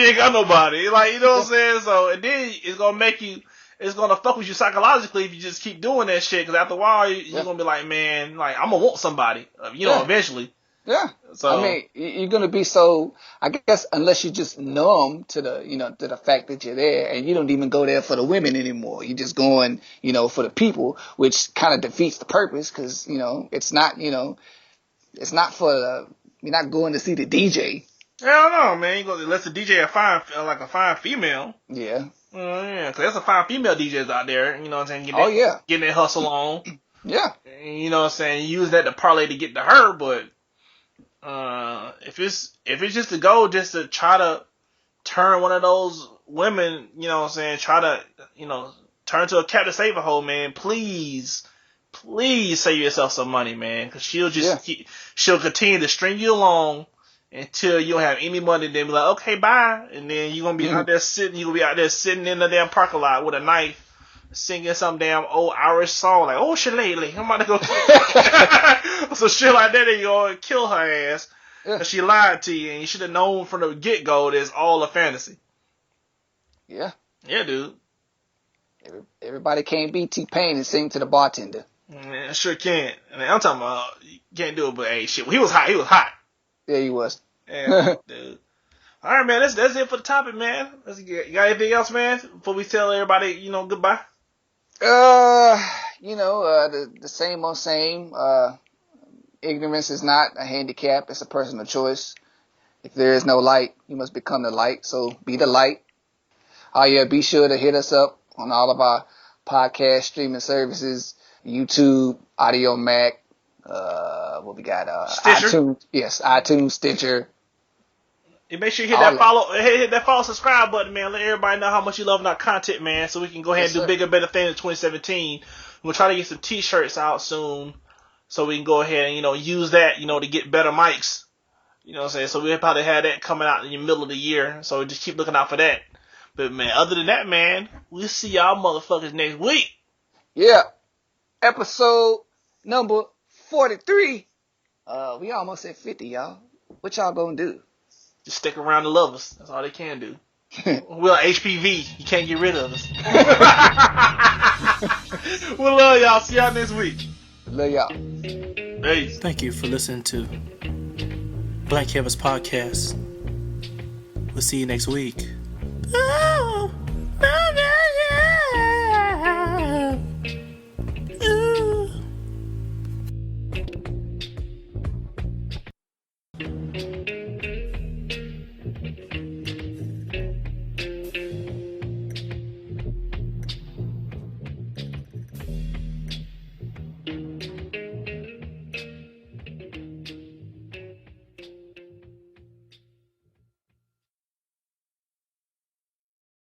ain't got nobody, like, you know what I'm saying? So, and then it's gonna make you it's gonna fuck with you psychologically if you just keep doing that shit. Because after a while, you're gonna be like, man, like I'm gonna want somebody, eventually. Yeah. So I mean, you're gonna be so. I guess unless you're just numb to the fact that you're there, and you don't even go there for the women anymore. You're just going, for the people, which kind of defeats the purpose because it's not, it's not for you're not going to see the DJ. Hell no, man. You go unless the DJ a fine female. Yeah. Yeah, because there's some fine female DJs out there. You know what I'm saying? Getting that hustle on. Yeah. You know what I'm saying? Use that to parlay to get to her, but if it's just the goal, just to try to turn one of those women, you know what I'm saying? Try to turn to a captive saver hole, man. Please save yourself some money, man, because she'll continue to string you along until you don't have any money. Then be like, okay, bye, and then you're gonna be out there sitting. You gonna be out there sitting in the damn parking lot with a knife, singing some damn old Irish song like, "Oh, shillelagh, I'm about to go." So shit like that, and you gonna kill her ass because she lied to you, and you should have known from the get go that it's all a fantasy. Yeah. Yeah, dude. Everybody can't be T-Pain and sing to the bartender. Man, sure can't. I mean, I'm talking about you can't do it, but hey, shit, he was hot. He was hot. Yeah, he was. Yeah, dude. All right, man. That's it for the topic, man. You got anything else, man? Before we tell everybody, goodbye. The same old same. Ignorance is not a handicap; it's a personal choice. If there is no light, you must become the light. So be the light. Oh yeah, be sure to hit us up on all of our podcast streaming services: YouTube, Audio Mac. What we got? Stitcher. iTunes. Yes, iTunes, Stitcher. And make sure you hit that follow, subscribe button, man. Let everybody know how much you love our content, man. So we can go ahead and do bigger, better things in 2017. We'll try to get some T-shirts out soon, so we can go ahead and use that, to get better mics. You know what I'm saying? So we'll probably have that coming out in the middle of the year. So just keep looking out for that. But man, other than that, man, we'll see y'all motherfuckers next week. Yeah, episode number 43. We almost at 50, y'all. What y'all gonna do? Just stick around and love us. That's all they can do. We're HPV. You can't get rid of us. We love y'all. See y'all next week. Love y'all. Peace. Thank you for listening to Blank Canvas Podcast. We'll see you next week. Oh,